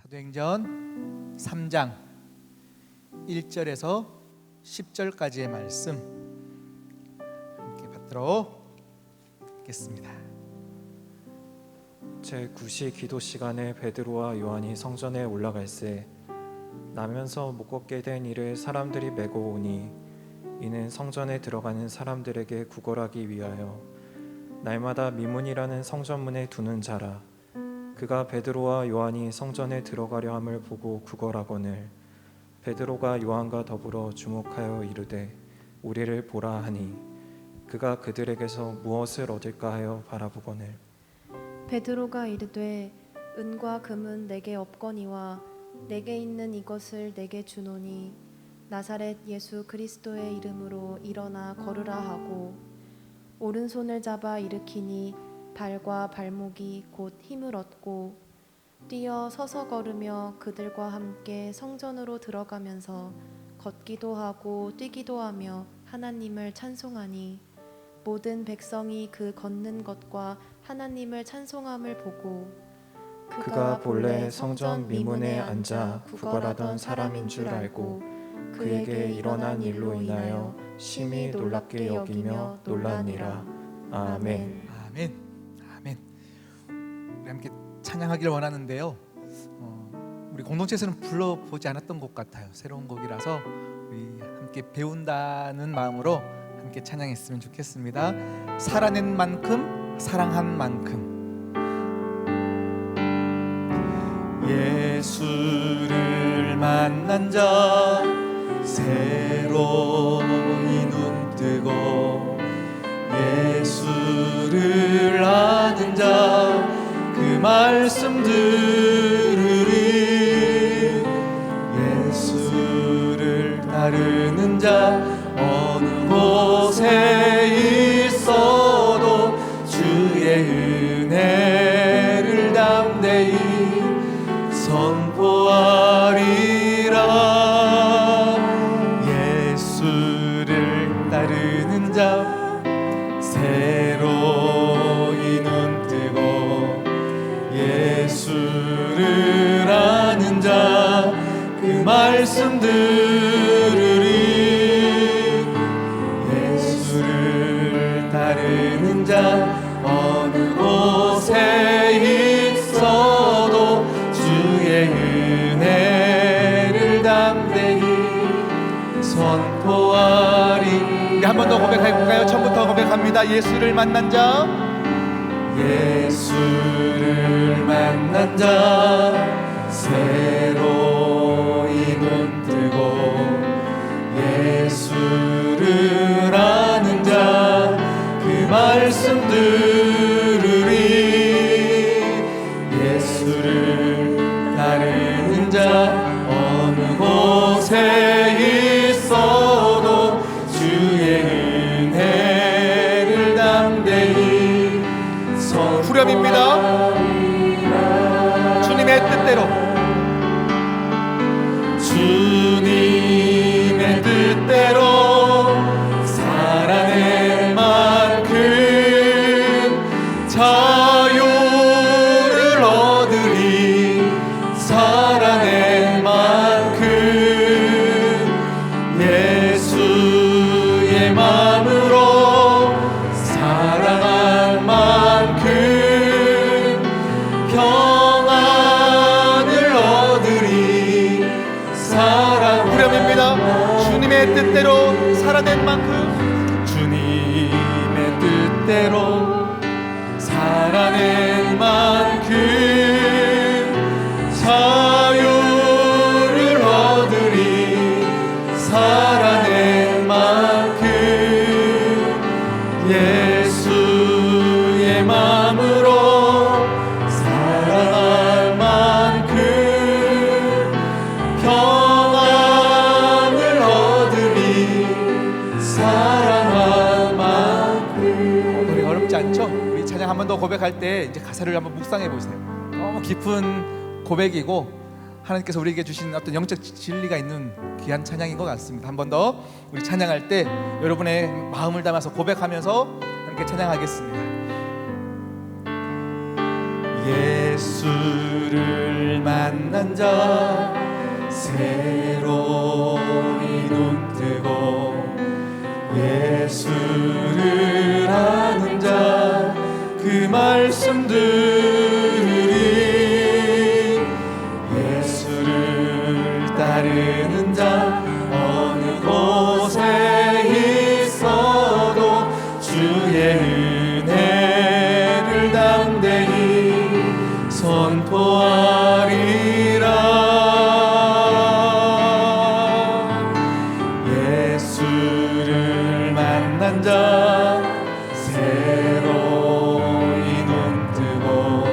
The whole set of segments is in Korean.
사도행전 3장 1절에서 10절까지의 말씀 함께 받도록 하겠습니다. 제9시 기도 시간에 베드로와 요한이 성전에 올라갈새 나면서 못 걷게 된 이를 사람들이 메고 오니 이는 성전에 들어가는 사람들에게 구걸하기 위하여 날마다 미문이라는 성전문에 두는 자라. 그가 베드로와 요한이 성전에 들어가려 함을 보고 구걸하거늘 베드로가 요한과 더불어 주목하여 이르되 우리를 보라 하니 그가 그들에게서 무엇을 얻을까 하여 바라보거늘 베드로가 이르되 은과 금은 내게 없거니와 내게 있는 이것을 내게 주노니 나사렛 예수 그리스도의 이름으로 일어나 걸으라 하고 오른손을 잡아 일으키니 발과 발목이 곧 힘을 얻고 뛰어 서서 걸으며 그들과 함께 성전으로 들어가면서 걷기도 하고 뛰기도 하며 하나님을 찬송하니 모든 백성이 그 걷는 것과 하나님을 찬송함을 보고 그가 본래 성전 미문에 앉아 구걸하던 사람인 줄 알고 그에게 일어난 일로 인하여 심히 놀랍게 여기며 놀랐니라. 아멘. 아멘. 아멘. 우리 함께 찬양하기를 원하는데요. 우리 공동체에서는 불러보지 않았던 곡 같아요. 새로운 곡이라서 우리 함께 배운다는 마음으로 함께 찬양했으면 좋겠습니다. 살아낸 만큼 사랑한 만큼. 예수를 만난 자 새로이 눈 뜨고 예수를 아는 자 그 말씀 들으리 예수를 따르는 자 어느 곳에 있어도 주의 은혜를 담대히 선포하리라 예수를 따르는 자 새로이 눈 뜨고 예수를 아는 자 그 말씀 들으리 예수를 따르는 자 어느 곳에 있어도 주의 은혜를 담대히 선포하리. 우리 한 번 더 고백해볼까요? 처음부터 고백합니다. 예수를 만난 자 예수를 만난 자 새로이 눈 뜨고 예수를 아는 자 그 말씀 들으리 예수를 따르는 자 어느 곳에 있어도 주의 은혜를 담대히 후렴입니다. 주님의 뜻대로 주님의 뜻대로 살아낼 만큼 자유를 얻으리 살아낼 만큼 예수의 마음으로 사랑할 만큼 평안을 얻으리 사랑 후렴입니다. 주님의 뜻대로 살아낸 만큼 주님의 뜻대로 살아낸 만큼 자유를 얻으리 살아낸 만큼 예수의 마음으로 사랑할 만큼 평안을 얻으리 사랑할 만큼. 노래 어렵지 않죠? 우리 찬양 한 번 더 고백할 때 이제 가사를 한번 묵상해 보세요. 너무 깊은 고백이고 하나님께서 우리에게 주신 어떤 영적 진리가 있는 귀한 찬양인 것 같습니다. 한 번 더 우리 찬양할 때 여러분의 마음을 담아서 고백하면서 함께 찬양하겠습니다. 예수를 만난 자 새로이 눈 뜨고 예수를 아는 자 그 말씀 들으리 예수를 따르는 자 어느 곳에 있어도 주의 은혜를 담대히 선포하리라. 예수를 만난 자 새로이 눈 뜨고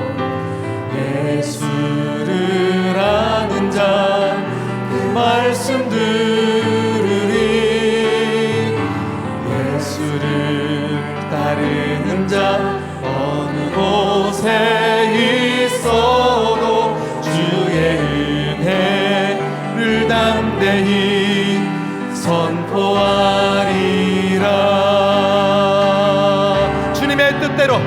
예수를 아는 자 그 말씀 들으리 예수를 따르는 자 어느 곳에 있어도 주의 은혜를 담대히 선포하리라. 주님의 뜻대로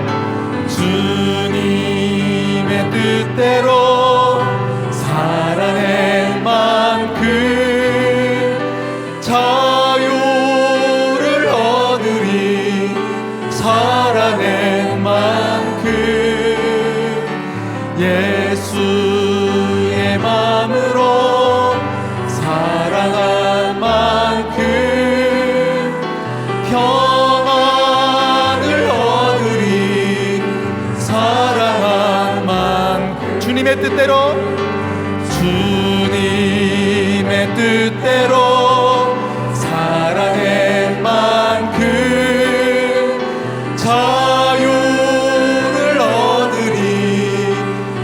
주님의 뜻대로 살아낸 만큼 자유를 얻으리 살아낸 만큼 예수의 마음으로 사랑한 만큼 평안을 얻으리 사랑한 만큼 주님의 뜻대로 주님의 뜻대로 살아낸 만큼 자유를 얻으리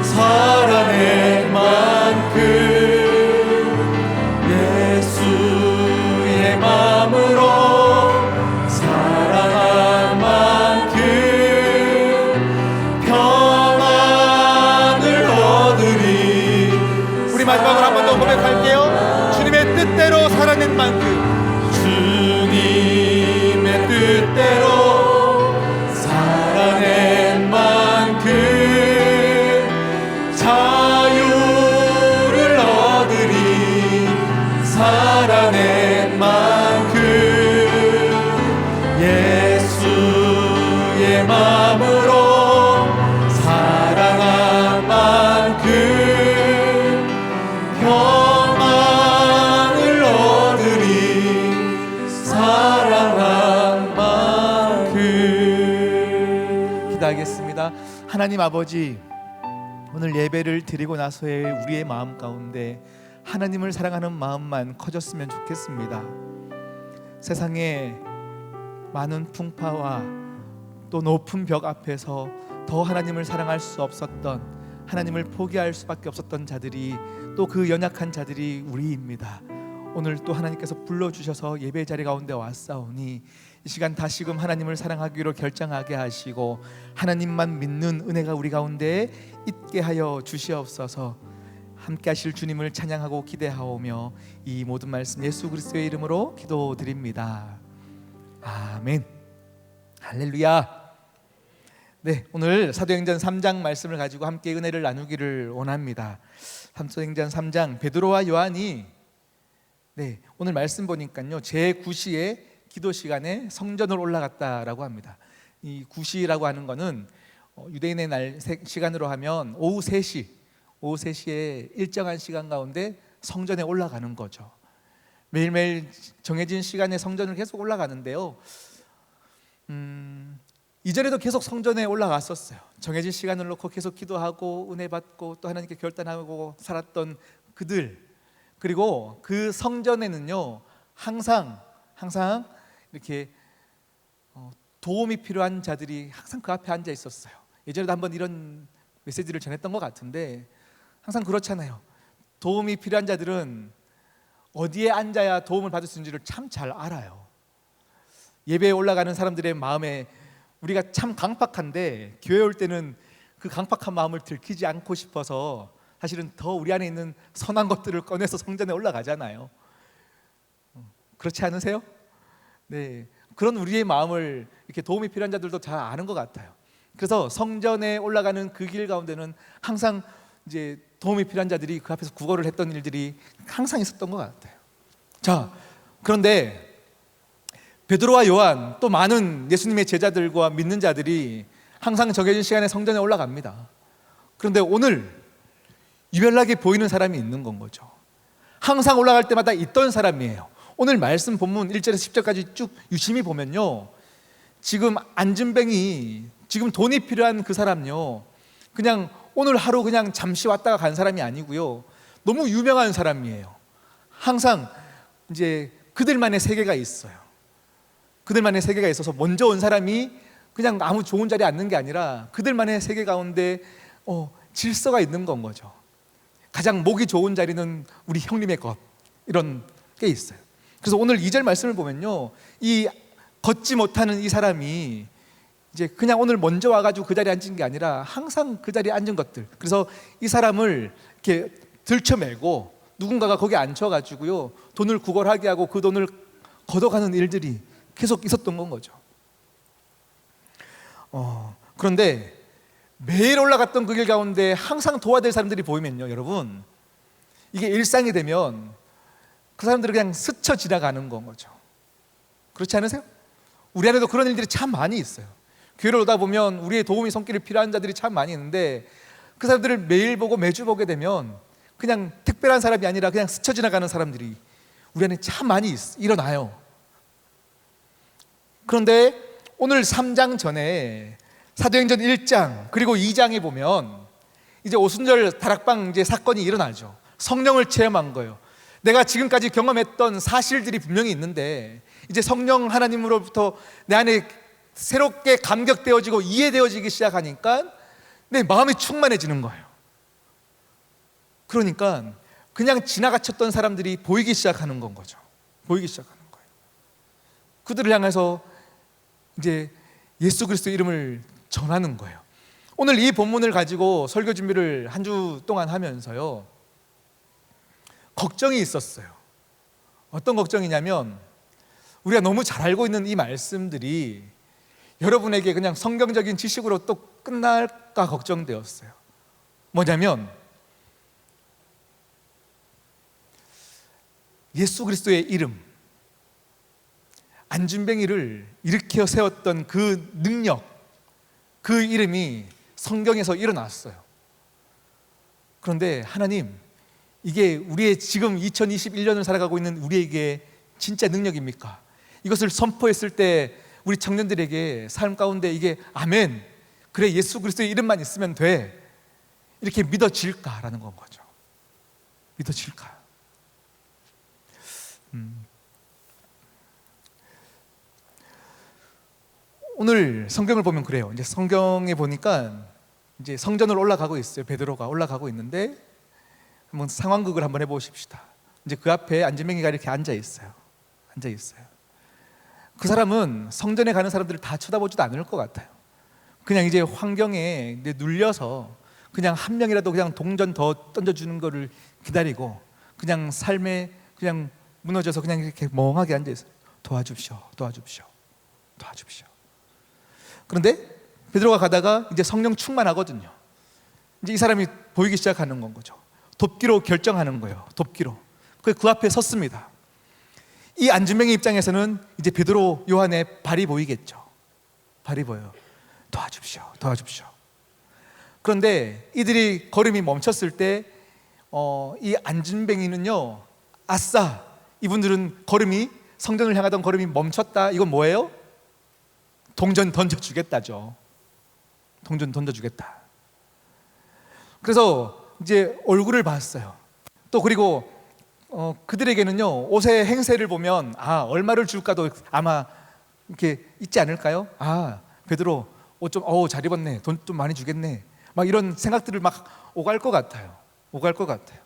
살아낸 만큼 예수의 마음으로 사랑한 만큼 평안을 얻으리. 우리 마지막으로 한 번 더 고백할게요. 주님의 뜻대로 살아낸 만큼 주님의 뜻대로 살아낸 만큼 자유를 얻으리 살아낸 만큼 예수의 마음으로 사랑한 만큼 평안을 얻으리 사랑한 만큼. 기도하겠습니다. 하나님 아버지, 오늘 예배를 드리고 나서의 우리의 마음 가운데 하나님을 사랑하는 마음만 커졌으면 좋겠습니다. 세상에 많은 풍파와 또 높은 벽 앞에서 더 하나님을 사랑할 수 없었던, 하나님을 포기할 수밖에 없었던 자들이, 또 그 연약한 자들이 우리입니다. 오늘 또 하나님께서 불러주셔서 예배 자리 가운데 왔사오니 이 시간 다시금 하나님을 사랑하기로 결정하게 하시고 하나님만 믿는 은혜가 우리 가운데 있게 하여 주시옵소서. 함께 하실 주님을 찬양하고 기대하오며 이 모든 말씀 예수 그리스도의 이름으로 기도드립니다. 아멘. 할렐루야. 네, 오늘 사도행전 3장 말씀을 가지고 함께 은혜를 나누기를 원합니다. 사도행전 3장 베드로와 요한이 오늘 말씀 보니까요 제9시에 기도 시간에 성전을 올라갔다라고 합니다. 이 9시라고 하는 거는 유대인의 날 시간으로 하면 오후 3시에 일정한 시간 가운데 성전에 올라가는 거죠. 매일매일 정해진 시간에 성전을 계속 올라가는데요. 이전에도 계속 성전에 올라갔었어요. 정해진 시간을 놓고 계속 기도하고 은혜 받고 또 하나님께 결단하고 살았던 그들. 그리고 그 성전에는요 항상 이렇게 도움이 필요한 자들이 항상 그 앞에 앉아 있었어요. 예전에도 한번 이런 메시지를 전했던 것 같은데 항상 그렇잖아요. 도움이 필요한 자들은 어디에 앉아야 도움을 받을 수 있는지를 참 잘 알아요. 예배에 올라가는 사람들의 마음에 우리가 참 강팍한데 교회 올 때는 그 강팍한 마음을 들키지 않고 싶어서 사실은 더 우리 안에 있는 선한 것들을 꺼내서 성전에 올라가잖아요. 그렇지 않으세요? 네, 그런 우리의 마음을 이렇게 도움이 필요한 자들도 잘 아는 것 같아요. 그래서 성전에 올라가는 그 길 가운데는 항상 이제 도움이 필요한 자들이 그 앞에서 구걸을 했던 일들이 항상 있었던 것 같아요. 자, 그런데 베드로와 요한 또 많은 예수님의 제자들과 믿는 자들이 항상 정해진 시간에 성전에 올라갑니다. 그런데 오늘 유별나게 보이는 사람이 있는 건 거죠. 항상 올라갈 때마다 있던 사람이에요. 오늘 말씀 본문 1절에서 10절까지 쭉 유심히 보면요, 지금 안진뱅이, 지금 돈이 필요한 그 사람요, 그냥 오늘 하루 그냥 잠시 왔다가 간 사람이 아니고요, 너무 유명한 사람이에요. 항상 이제 그들만의 세계가 있어요. 그들만의 세계가 있어서 먼저 온 사람이 그냥 아무 좋은 자리에 앉는 게 아니라 그들만의 세계 가운데 질서가 있는 건 거죠. 가장 목이 좋은 자리는 우리 형님의 것, 이런 게 있어요. 그래서 오늘 2절 말씀을 보면요, 이 걷지 못하는 이 사람이 이제 그냥 오늘 먼저 와가지고 그 자리에 앉은 게 아니라 항상 그 자리에 앉은 것들, 그래서 이 사람을 이렇게 들쳐매고 누군가가 거기에 앉혀가지고요, 돈을 구걸하게 하고 그 돈을 걷어가는 일들이 계속 있었던 건 거죠. 그런데 매일 올라갔던 그 길 가운데 항상 도와줄 사람들이 보이면요, 여러분, 이게 일상이 되면 그 사람들은 그냥 스쳐 지나가는 건 거죠. 그렇지 않으세요? 우리 안에도 그런 일들이 참 많이 있어요. 교회를 오다 보면 우리의 도움이 손길이 필요한 자들이 참 많이 있는데 그 사람들을 매일 보고 매주 보게 되면 그냥 특별한 사람이 아니라 그냥 스쳐 지나가는 사람들이 우리 안에 참 많이 일어나요. 그런데 오늘 3장 전에 사도행전 1장 그리고 2장에 보면 이제 오순절 다락방 이제 사건이 일어나죠. 성령을 체험한 거예요. 내가 지금까지 경험했던 사실들이 분명히 있는데 이제 성령 하나님으로부터 내 안에 새롭게 감격되어지고 이해되어지기 시작하니까 내 마음이 충만해지는 거예요. 그러니까 그냥 지나가쳤던 사람들이 보이기 시작하는 건 거죠. 보이기 시작하는 거예요. 그들을 향해서 이제 예수 그리스도의 이름을 전하는 거예요. 오늘 이 본문을 가지고 설교 준비를 한 주 동안 하면서요, 걱정이 있었어요. 어떤 걱정이냐면 우리가 너무 잘 알고 있는 이 말씀들이 여러분에게 그냥 성경적인 지식으로 또 끝날까 걱정되었어요. 뭐냐면 예수 그리스도의 이름, 안진뱅이를 일으켜 세웠던 그 능력, 그 이름이 성경에서 일어났어요. 그런데 하나님, 이게 우리의 지금 2021년을 살아가고 있는 우리에게 진짜 능력입니까? 이것을 선포했을 때 우리 청년들에게 삶 가운데 이게 아멘, 그래 예수 그리스도의 이름만 있으면 돼, 이렇게 믿어질까라는 건 거죠. 믿어질까? 오늘 성경을 보면 그래요. 이제 성경에 보니까 이제 성전을 올라가고 있어요. 베드로가 올라가고 있는데 한번 상황극을 한번 해보십시다. 이제 그 앞에 안진뱅이가 이렇게 앉아 있어요. 앉아 있어요. 그 사람은 성전에 가는 사람들을 다 쳐다보지도 않을 것 같아요. 그냥 이제 환경에 이제 눌려서 그냥 한 명이라도 그냥 동전 더 던져주는 거를 기다리고 그냥 삶에 그냥 무너져서 그냥 이렇게 멍하게 앉아 있어요. 도와줍시오, 도와줍시오, 도와줍시오. 그런데 베드로가 가다가 이제 성령 충만하거든요. 이제 이 사람이 보이기 시작하는 건 거죠. 돕기로 결정하는 거예요. 돕기로. 그 앞에 섰습니다. 이 안진뱅이 입장에서는 이제 베드로, 요한의 발이 보이겠죠. 발이 보여요. 도와줍시오, 도와줍시오. 그런데 이들이 걸음이 멈췄을 때 이 안진뱅이는요, 아싸, 이분들은 걸음이, 성전을 향하던 걸음이 멈췄다. 이건 뭐예요? 동전 던져주겠다죠. 동전 던져주겠다. 그래서 이제 얼굴을 봤어요. 또 그리고 그들에게는요, 옷의 행세를 보면 얼마를 줄까도 아마 이렇게 있지 않을까요? 베드로 옷 좀 잘 입었네, 돈 좀 많이 주겠네, 막 이런 생각들을 막 오갈 것 같아요. 오갈 것 같아요.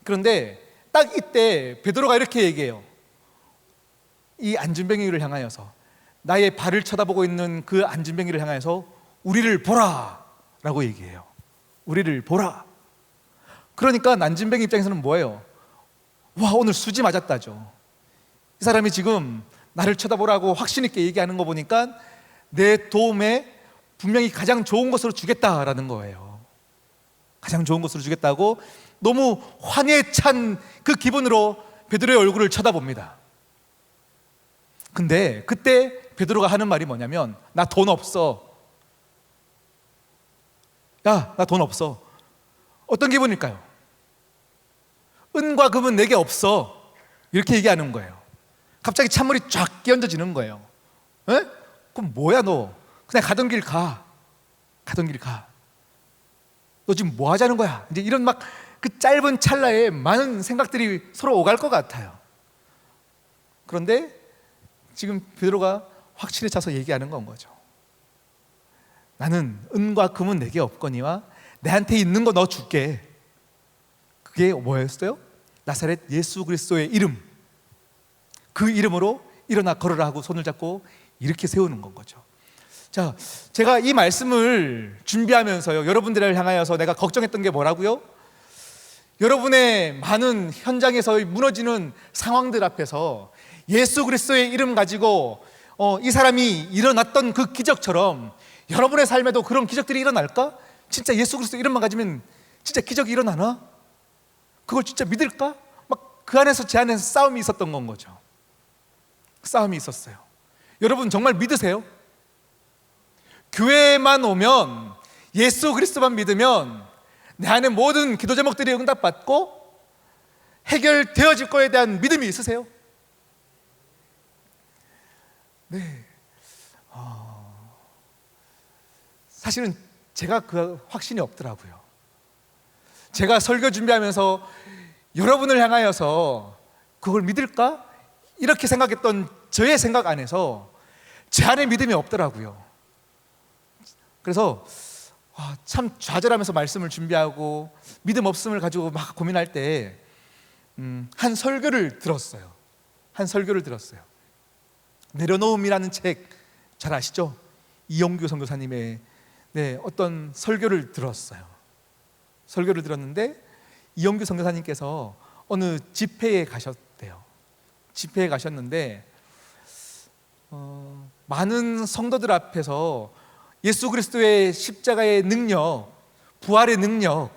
그런데 딱 이때 베드로가 이렇게 얘기해요. 이 안진뱅이를 향하여서, 나의 발을 쳐다보고 있는 그 안진뱅이를 향해서 우리를 보라 라고 얘기해요. 우리를 보라. 그러니까 안진뱅이 입장에서는 뭐예요? 와, 오늘 수지 맞았다죠. 이 사람이 지금 나를 쳐다보라고 확신 있게 얘기하는 거 보니까 내 도움에 분명히 가장 좋은 것으로 주겠다라는 거예요. 가장 좋은 것으로 주겠다고 너무 환희에 찬 그 기분으로 베드로의 얼굴을 쳐다봅니다. 근데 그때 베드로가 하는 말이 뭐냐면, 나 돈 없어. 야, 나 돈 없어. 어떤 기분일까요? 은과 금은 내게 없어. 이렇게 얘기하는 거예요. 갑자기 찬물이 쫙 끼얹어지는 거예요. 에? 그럼 뭐야 너? 그냥 가던 길 가. 가던 길 가. 너 지금 뭐 하자는 거야? 이제 이런 막 그 짧은 찰나에 많은 생각들이 서로 오갈 것 같아요. 그런데 지금 베드로가 확신에 차서 얘기하는 건 거죠. 나는 은과 금은 내게 없거니와 내한테 있는 거 너 줄게. 그게 뭐였어요? 나사렛 예수 그리스도의 이름. 그 이름으로 일어나 걸으라 하고 손을 잡고 이렇게 세우는 건 거죠. 자, 제가 이 말씀을 준비하면서요, 여러분들을 향하여서 내가 걱정했던 게 뭐라고요? 여러분의 많은 현장에서 무너지는 상황들 앞에서 예수 그리스도의 이름 가지고 이 사람이 일어났던 그 기적처럼 여러분의 삶에도 그런 기적들이 일어날까? 진짜 예수 그리스도 이름만 가지면 진짜 기적이 일어나나? 그걸 진짜 믿을까? 막 그 안에서 제 안에서 싸움이 있었던 건 거죠. 싸움이 있었어요. 여러분 정말 믿으세요? 교회만 오면, 예수 그리스도만 믿으면 내 안에 모든 기도 제목들이 응답받고 해결되어질 거에 대한 믿음이 있으세요? 네. 사실은 제가 그 확신이 없더라고요. 제가 설교 준비하면서 여러분을 향하여서 그걸 믿을까? 이렇게 생각했던 저의 생각 안에서 제 안에 믿음이 없더라고요. 그래서 참 좌절하면서 말씀을 준비하고 믿음 없음을 가지고 막 고민할 때 한 설교를 들었어요. 한 설교를 들었어요. 내려놓음이라는 책 잘 아시죠? 이용규 선교사님의 어떤 설교를 들었어요. 설교를 들었는데 이용규 선교사님께서 어느 집회에 가셨대요. 집회에 가셨는데 많은 성도들 앞에서 예수 그리스도의 십자가의 능력, 부활의 능력,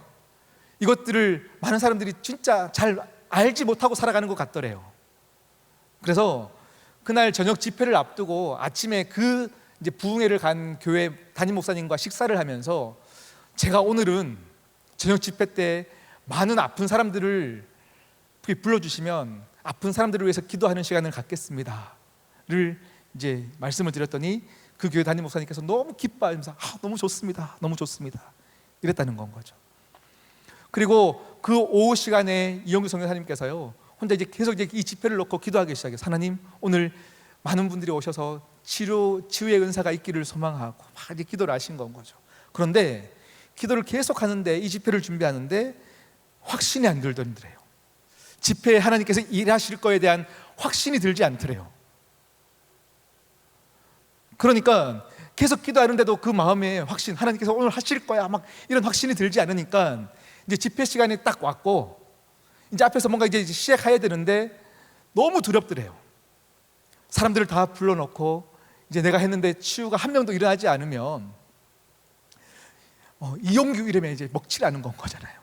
이것들을 많은 사람들이 진짜 잘 알지 못하고 살아가는 것 같더래요. 그래서 그날 저녁 집회를 앞두고 아침에 그 이제 부흥회를 간 교회 담임 목사님과 식사를 하면서, 제가 오늘은 저녁 집회 때 많은 아픈 사람들을 불러주시면 아픈 사람들을 위해서 기도하는 시간을 갖겠습니다를 이제 말씀을 드렸더니 그 교회 담임 목사님께서 너무 기뻐하면서 너무 좋습니다, 너무 좋습니다 이랬다는 건 거죠. 그리고 그 오후 시간에 이용규 선교사님께서요 혼자 이제 계속 이제 이 집회를 놓고 기도하기 시작해요. 하나님, 오늘 많은 분들이 오셔서 치유의 은사가 있기를 소망하고 막 이제 기도를 하신 건 거죠. 그런데 기도를 계속 하는데, 이 집회를 준비하는데 확신이 안 들더래요. 집회에 하나님께서 일하실 거에 대한 확신이 들지 않더래요. 그러니까 계속 기도하는데도 그 마음에 확신, 하나님께서 오늘 하실 거야 막 이런 확신이 들지 않으니까 이제 집회 시간이 딱 왔고 이제 앞에서 뭔가 이제 시작해야 되는데 너무 두렵더래요. 사람들을 다 불러놓고 이제 내가 했는데 치유가 한 명도 일어나지 않으면 이용규 이름에 이제 먹칠 않은 건 거잖아요.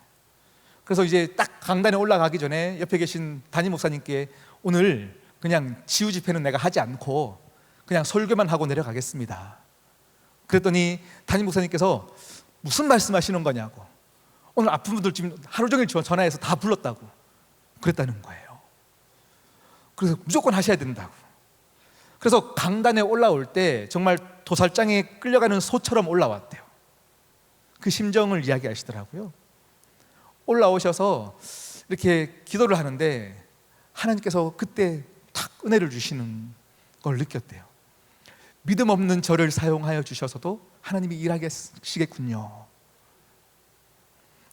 그래서 이제 딱 강단에 올라가기 전에 옆에 계신 담임 목사님께 오늘 그냥 치유 집회는 내가 하지 않고 그냥 설교만 하고 내려가겠습니다. 그랬더니 담임 목사님께서 무슨 말씀하시는 거냐고, 오늘 아픈 분들 지금 하루 종일 전화해서 다 불렀다고 그랬다는 거예요. 그래서 무조건 하셔야 된다고. 그래서 강단에 올라올 때 정말 도살장에 끌려가는 소처럼 올라왔대요. 그 심정을 이야기하시더라고요. 올라오셔서 이렇게 기도를 하는데 하나님께서 그때 탁 은혜를 주시는 걸 느꼈대요. 믿음 없는 저를 사용하여 주셔서도 하나님이 일하시겠군요.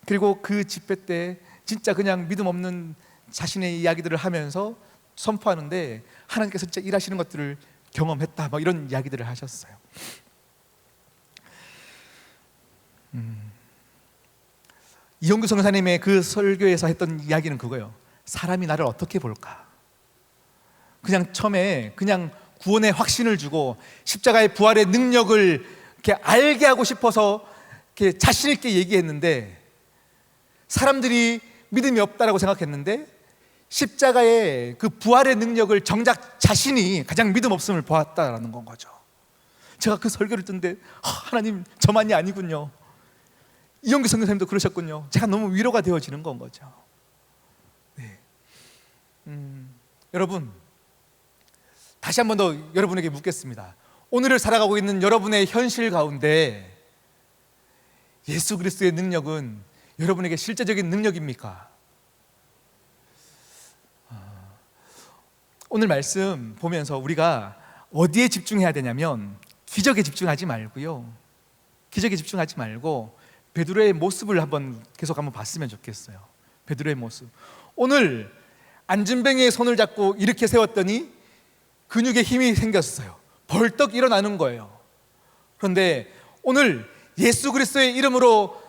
그리고 그 집회 때 진짜 그냥 믿음 없는 자신의 이야기들을 하면서 선포하는데 하나님께서 진짜 일하시는 것들을 경험했다, 막 이런 이야기들을 하셨어요. 이용규 선교사님의 그 설교에서 했던 이야기는 그거예요. 사람이 나를 어떻게 볼까? 그냥 처음에 그냥 구원의 확신을 주고 십자가의 부활의 능력을 이렇게 알게 하고 싶어서 이렇게 자신 있게 얘기했는데 사람들이 믿음이 없다라고 생각했는데 십자가의 그 부활의 능력을 정작 자신이 가장 믿음 없음을 보았다라는 건 거죠. 제가 그 설교를 듣는데 하나님 저만이 아니군요. 이용규 선교사님도 그러셨군요. 제가 너무 위로가 되어지는 건 거죠. 네. 여러분, 다시 한 번 더 여러분에게 묻겠습니다. 오늘을 살아가고 있는 여러분의 현실 가운데 예수 그리스도의 능력은 여러분에게 실제적인 능력입니까? 오늘 말씀 보면서 우리가 어디에 집중해야 되냐면 기적에 집중하지 말고요. 기적에 집중하지 말고 베드로의 모습을 계속 한번 봤으면 좋겠어요. 베드로의 모습. 오늘 안진뱅이의 손을 잡고 이렇게 세웠더니 근육에 힘이 생겼어요. 벌떡 일어나는 거예요. 그런데 오늘 예수 그리스도의 이름으로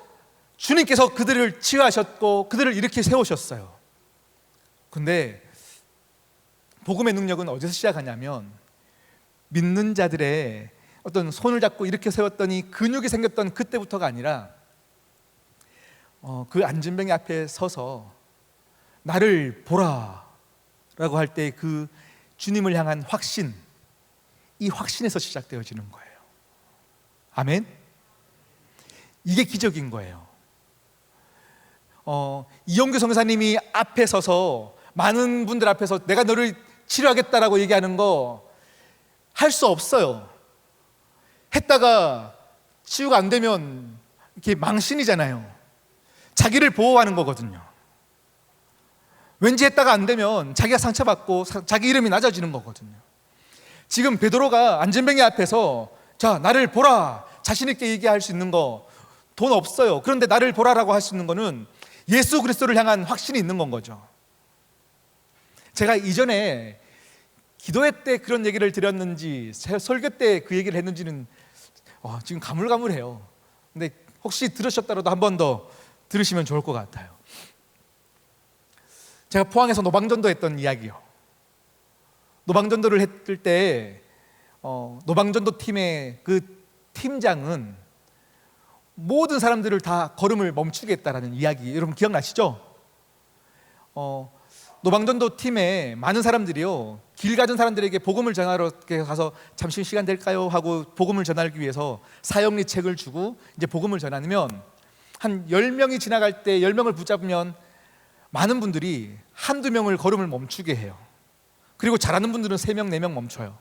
주님께서 그들을 치유하셨고 그들을 이렇게 세우셨어요. 그런데 복음의 능력은 어디서 시작하냐면 믿는 자들의 어떤 손을 잡고 이렇게 세웠더니 근육이 생겼던 그때부터가 아니라 그 안진뱅이 앞에 서서 나를 보라 라고 할 때 그 주님을 향한 확신, 이 확신에서 시작되어지는 거예요. 아멘? 이게 기적인 거예요. 이용규 선교사님이 앞에 서서 많은 분들 앞에서 내가 너를 치료하겠다라고 얘기하는 거 할 수 없어요. 했다가 치유가 안 되면 이렇게 망신이잖아요. 자기를 보호하는 거거든요. 왠지 했다가 안 되면 자기가 상처받고 자기 이름이 낮아지는 거거든요. 지금 베드로가 안진뱅이 앞에서 자, 나를 보라 자신 있게 얘기할 수 있는 거 돈 없어요. 그런데 나를 보라라고 할 수 있는 거는 예수 그리스도를 향한 확신이 있는 건 거죠. 제가 이전에 기도회 때 그런 얘기를 드렸는지 설교 때 그 얘기를 했는지는 지금 가물가물해요. 근데 혹시 들으셨더라도 한 번 더 들으시면 좋을 것 같아요. 제가 포항에서 노방전도 했던 이야기요. 노방전도를 했을 때 노방전도 팀의 그 팀장은 모든 사람들을 다 걸음을 멈추게 했다라는 이야기 여러분 기억나시죠? 노방전도 팀에 많은 사람들이요 길 가던 사람들에게 복음을 전하러 가서 잠시 시간 될까요? 하고 복음을 전하기 위해서 사형리 책을 주고 이제 복음을 전하면 한 10명이 지나갈 때 10명을 붙잡으면 많은 분들이 한두 명을 걸음을 멈추게 해요. 그리고 잘하는 분들은 3명, 4명 멈춰요.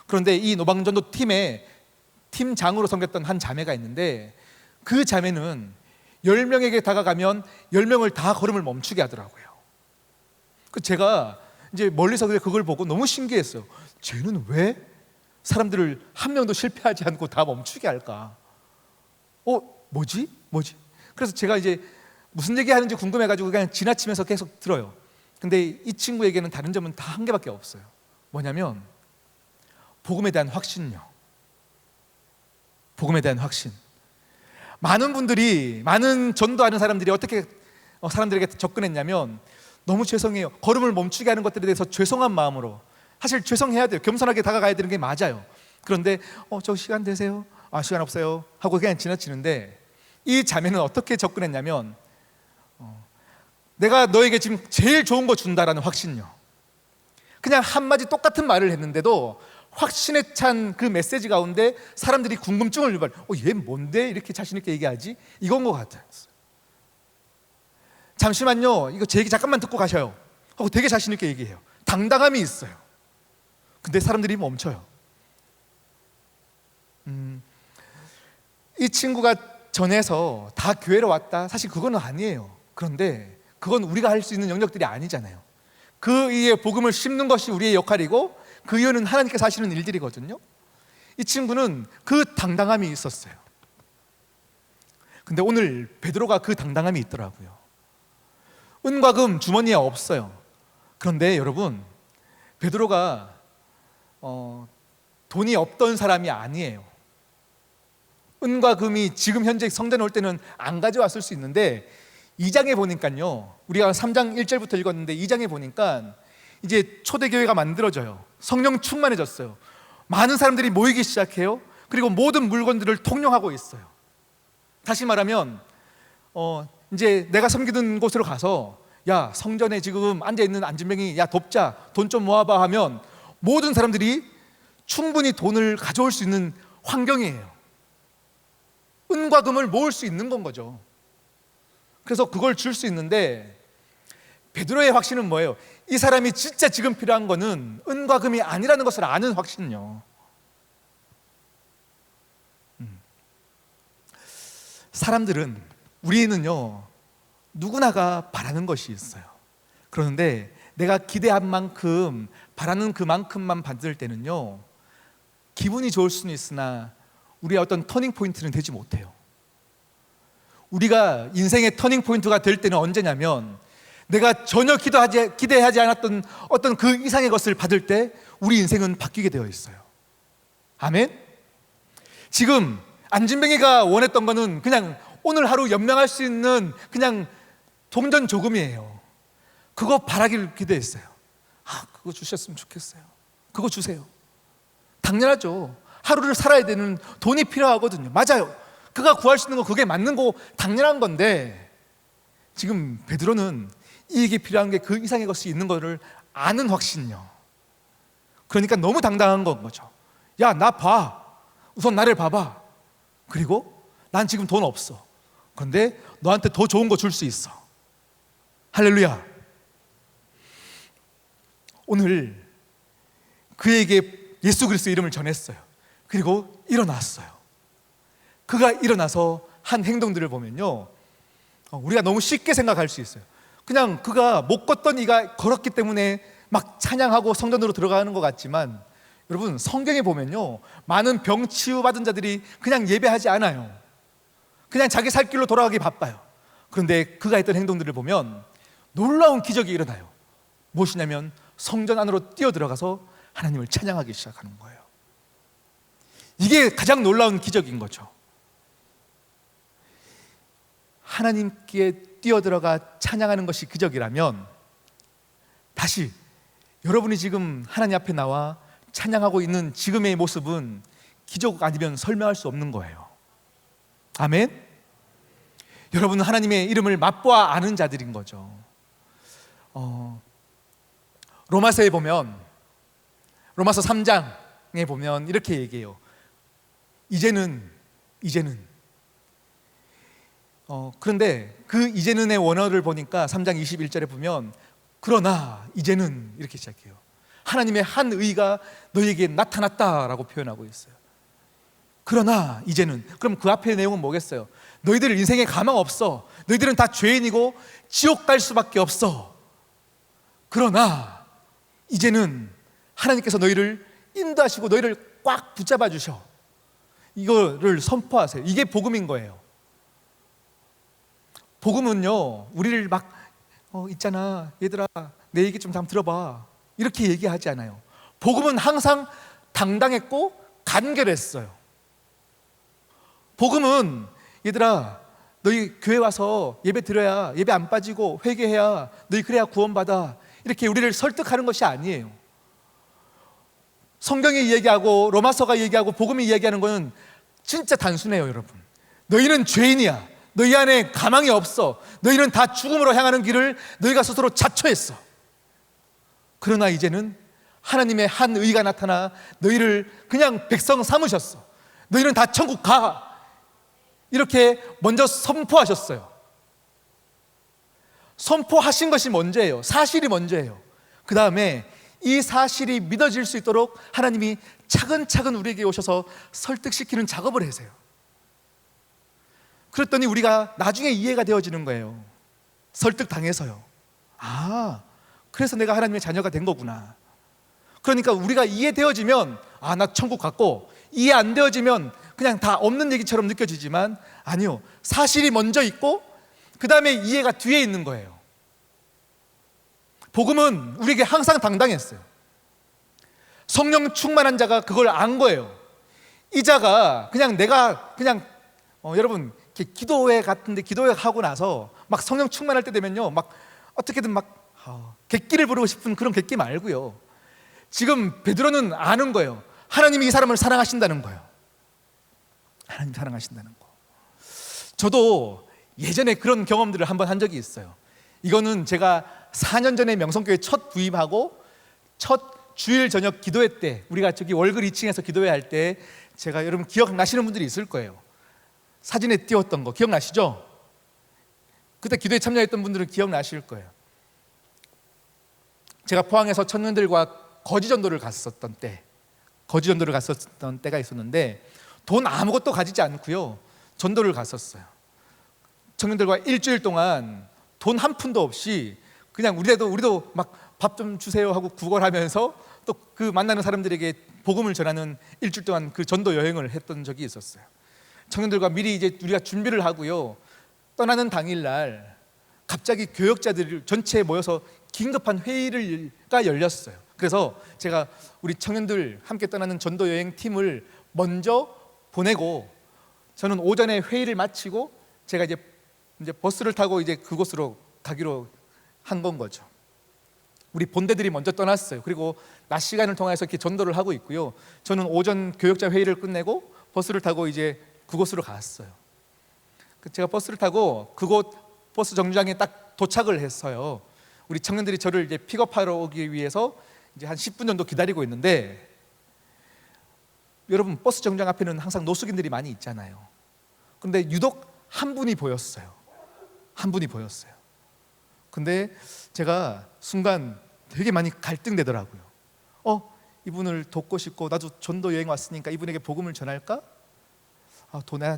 그런데 이 노방전도 팀의 팀장으로 섬겼던 한 자매가 있는데 그 자매는 10명에게 다가가면 10명을 다 걸음을 멈추게 하더라고요. 제가 이제 멀리서 그걸 보고 너무 신기했어요. 쟤는 왜 사람들을 한 명도 실패하지 않고 다 멈추게 할까? 뭐지? 그래서 제가 이제 무슨 얘기하는지 궁금해가지고 그냥 지나치면서 계속 들어요. 근데 이 친구에게는 다른 점은 다 한 개밖에 없어요. 뭐냐면 복음에 대한 확신요. 복음에 대한 확신. 많은 전도하는 사람들이 어떻게 사람들에게 접근했냐면 너무 죄송해요. 걸음을 멈추게 하는 것들에 대해서 죄송한 마음으로 사실 죄송해야 돼요. 겸손하게 다가가야 되는 게 맞아요. 그런데 저 시간 되세요? 시간 없어요 하고 그냥 지나치는데 이 자매는 어떻게 접근했냐면 내가 너에게 지금 제일 좋은 거 준다라는 확신요. 그냥 한마디 똑같은 말을 했는데도 확신에 찬 그 메시지 가운데 사람들이 궁금증을 유발. 얘 뭔데 이렇게 자신 있게 얘기하지? 이건 것 같아요. 잠시만요. 이거 제 얘기 잠깐만 듣고 가셔요. 하고 되게 자신 있게 얘기해요. 당당함이 있어요. 근데 사람들이 멈춰요. 이 친구가 전에서 다 교회로 왔다. 사실 그건 아니에요. 그런데 그건 우리가 할 수 있는 영역들이 아니잖아요. 그 이에 복음을 심는 것이 우리의 역할이고 그 이유는 하나님께서 하시는 일들이거든요. 이 친구는 그 당당함이 있었어요. 근데 오늘 베드로가 그 당당함이 있더라고요. 은과 금 주머니에 없어요. 그런데 여러분 베드로가 돈이 없던 사람이 아니에요. 은과 금이 지금 현재 성전에 올 때는 안 가져왔을 수 있는데 2장에 보니까요, 우리가 3장 1절부터 읽었는데 2장에 보니까 이제 초대교회가 만들어져요. 성령 충만해졌어요. 많은 사람들이 모이기 시작해요. 그리고 모든 물건들을 통용하고 있어요. 다시 말하면 이제 내가 섬기는 곳으로 가서 야, 성전에 지금 앉아있는 안진뱅이 야, 돕자, 돈 좀 모아봐 하면 모든 사람들이 충분히 돈을 가져올 수 있는 환경이에요. 은과 금을 모을 수 있는 건 거죠. 그래서 그걸 줄 수 있는데 베드로의 확신은 뭐예요? 이 사람이 진짜 지금 필요한 거는 은과 금이 아니라는 것을 아는 확신은요. 사람들은, 우리는요, 누구나가 바라는 것이 있어요. 그런데 내가 기대한 만큼, 바라는 그만큼만 받을 때는요, 기분이 좋을 수는 있으나 우리의 어떤 터닝 포인트는 되지 못해요. 우리가 인생의 터닝 포인트가 될 때는 언제냐면, 내가 전혀 기대하지 않았던 어떤 그 이상의 것을 받을 때 우리 인생은 바뀌게 되어 있어요. 아멘? 지금 안진뱅이가 원했던 거는 그냥 오늘 하루 연명할 수 있는 그냥 동전 조금이에요. 그거 바라기를 기대했어요. 아, 그거 주셨으면 좋겠어요. 그거 주세요. 당연하죠. 하루를 살아야 되는 돈이 필요하거든요. 맞아요. 그가 구할 수 있는 거 그게 맞는 거 당연한 건데, 지금 베드로는 이익이 필요한 게 그 이상의 것이 있는 것을 아는 확신이요. 그러니까 너무 당당한 건 거죠. 야, 나 봐. 우선 나를 봐봐. 그리고 난 지금 돈 없어. 그런데 너한테 더 좋은 거 줄 수 있어. 할렐루야. 오늘 그에게 예수 그리스도의 이름을 전했어요. 그리고 일어났어요. 그가 일어나서 한 행동들을 보면요, 우리가 너무 쉽게 생각할 수 있어요. 그냥 그가 못 걷던 이가 걸었기 때문에 막 찬양하고 성전으로 들어가는 것 같지만, 여러분, 성경에 보면요, 많은 병 치유받은 자들이 그냥 예배하지 않아요. 그냥 자기 살 길로 돌아가기 바빠요. 그런데 그가 했던 행동들을 보면 놀라운 기적이 일어나요. 무엇이냐면 성전 안으로 뛰어들어가서 하나님을 찬양하기 시작하는 거예요. 이게 가장 놀라운 기적인 거죠. 하나님께 뛰어들어가 찬양하는 것이 기적이라면, 다시 여러분이 지금 하나님 앞에 나와 찬양하고 있는 지금의 모습은 기적 아니면 설명할 수 없는 거예요. 아멘? 여러분은 하나님의 이름을 맛보아 아는 자들인 거죠. 로마서에 보면, 로마서 3장에 보면 이렇게 얘기해요. 이제는 그런데 그 이제는의 원어를 보니까 3장 21절에 보면 그러나 이제는 이렇게 시작해요. 하나님의 한 의가 너희에게 나타났다라고 표현하고 있어요. 그러나 이제는, 그럼 그 앞의 내용은 뭐겠어요? 너희들 인생에 가망 없어. 너희들은 다 죄인이고 지옥 갈 수밖에 없어. 그러나 이제는 하나님께서 너희를 인도하시고 너희를 꽉 붙잡아 주셔. 이거를 선포하세요. 이게 복음인 거예요. 복음은요, 우리를 막 있잖아, 얘들아, 내 얘기 좀 들어봐, 이렇게 얘기하지 않아요. 복음은 항상 당당했고 간결했어요. 복음은 얘들아, 너희 교회 와서 예배 드려야, 예배 안 빠지고 회개해야 너희 그래야 구원받아, 이렇게 우리를 설득하는 것이 아니에요. 성경이 얘기하고 로마서가 얘기하고 복음이 얘기하는 것은 진짜 단순해요. 여러분, 너희는 죄인이야. 너희 안에 가망이 없어. 너희는 다 죽음으로 향하는 길을 너희가 스스로 자초했어. 그러나 이제는 하나님의 한 의가 나타나 너희를 그냥 백성 삼으셨어. 너희는 다 천국 가. 이렇게 먼저 선포하셨어요. 선포하신 것이 먼저예요. 사실이 먼저예요. 그 다음에 이 사실이 믿어질 수 있도록 하나님이 차근차근 우리에게 오셔서 설득시키는 작업을 하세요. 그랬더니 우리가 나중에 이해가 되어지는 거예요. 설득당해서요. 아, 그래서 내가 하나님의 자녀가 된 거구나. 그러니까 우리가 이해되어지면 아, 나 천국 갔고, 이해 안 되어지면 그냥 다 없는 얘기처럼 느껴지지만 아니요, 사실이 먼저 있고 그 다음에 이해가 뒤에 있는 거예요. 복음은 우리에게 항상 당당했어요. 성령 충만한 자가 그걸 안 거예요. 이 자가 그냥 내가 그냥 여러분, 이렇게 기도회 같은데 기도회 하고 나서 막 성령 충만할 때 되면요, 막 어떻게든 막 객기를 부르고 싶은 그런 객기 말고요. 지금 베드로는 아는 거예요. 하나님이 이 사람을 사랑하신다는 거예요. 하나님 사랑하신다는 거. 저도 예전에 그런 경험들을 한번 한 적이 있어요. 이거는 제가 4년 전에 명성교회 첫 부임하고 첫 주일 저녁 기도회 때, 우리가 저기 월글 2층에서 기도회 할 때, 제가 여러분 기억나시는 분들이 있을 거예요. 사진에 띄웠던 거 기억나시죠? 그때 기도에 참여했던 분들은 기억나실 거예요. 제가 포항에서 청년들과 거지전도를 갔었던 때가 있었는데, 돈 아무것도 가지지 않고요 전도를 갔었어요. 청년들과 일주일 동안 돈 한 푼도 없이 그냥 우리도 막 밥 좀 주세요 하고 구걸하면서 또 그 만나는 사람들에게 복음을 전하는 일주일 동안 그 전도 여행을 했던 적이 있었어요. 청년들과 미리 이제 우리가 준비를 하고요, 떠나는 당일날 갑자기 교역자들이 전체 모여서 긴급한 회의가 열렸어요. 그래서 제가 우리 청년들 함께 떠나는 전도 여행 팀을 먼저 보내고, 저는 오전에 회의를 마치고 제가 이제 버스를 타고 이제 그곳으로 가기로 한 건 거죠. 우리 본대들이 먼저 떠났어요. 그리고 낮 시간을 통해서 이렇게 전도를 하고 있고요. 저는 오전 교역자 회의를 끝내고 버스를 타고 이제 그곳으로 갔어요. 제가 버스를 타고 그곳 버스 정류장에 딱 도착을 했어요. 우리 청년들이 저를 이제 픽업하러 오기 위해서 이제 한 10분 정도 기다리고 있는데, 여러분 버스 정류장 앞에는 항상 노숙인들이 많이 있잖아요. 그런데 유독 한 분이 보였어요. 근데 제가 순간 되게 많이 갈등되더라고요. 이분을 돕고 싶고 나도 전도 여행 왔으니까 이분에게 복음을 전할까?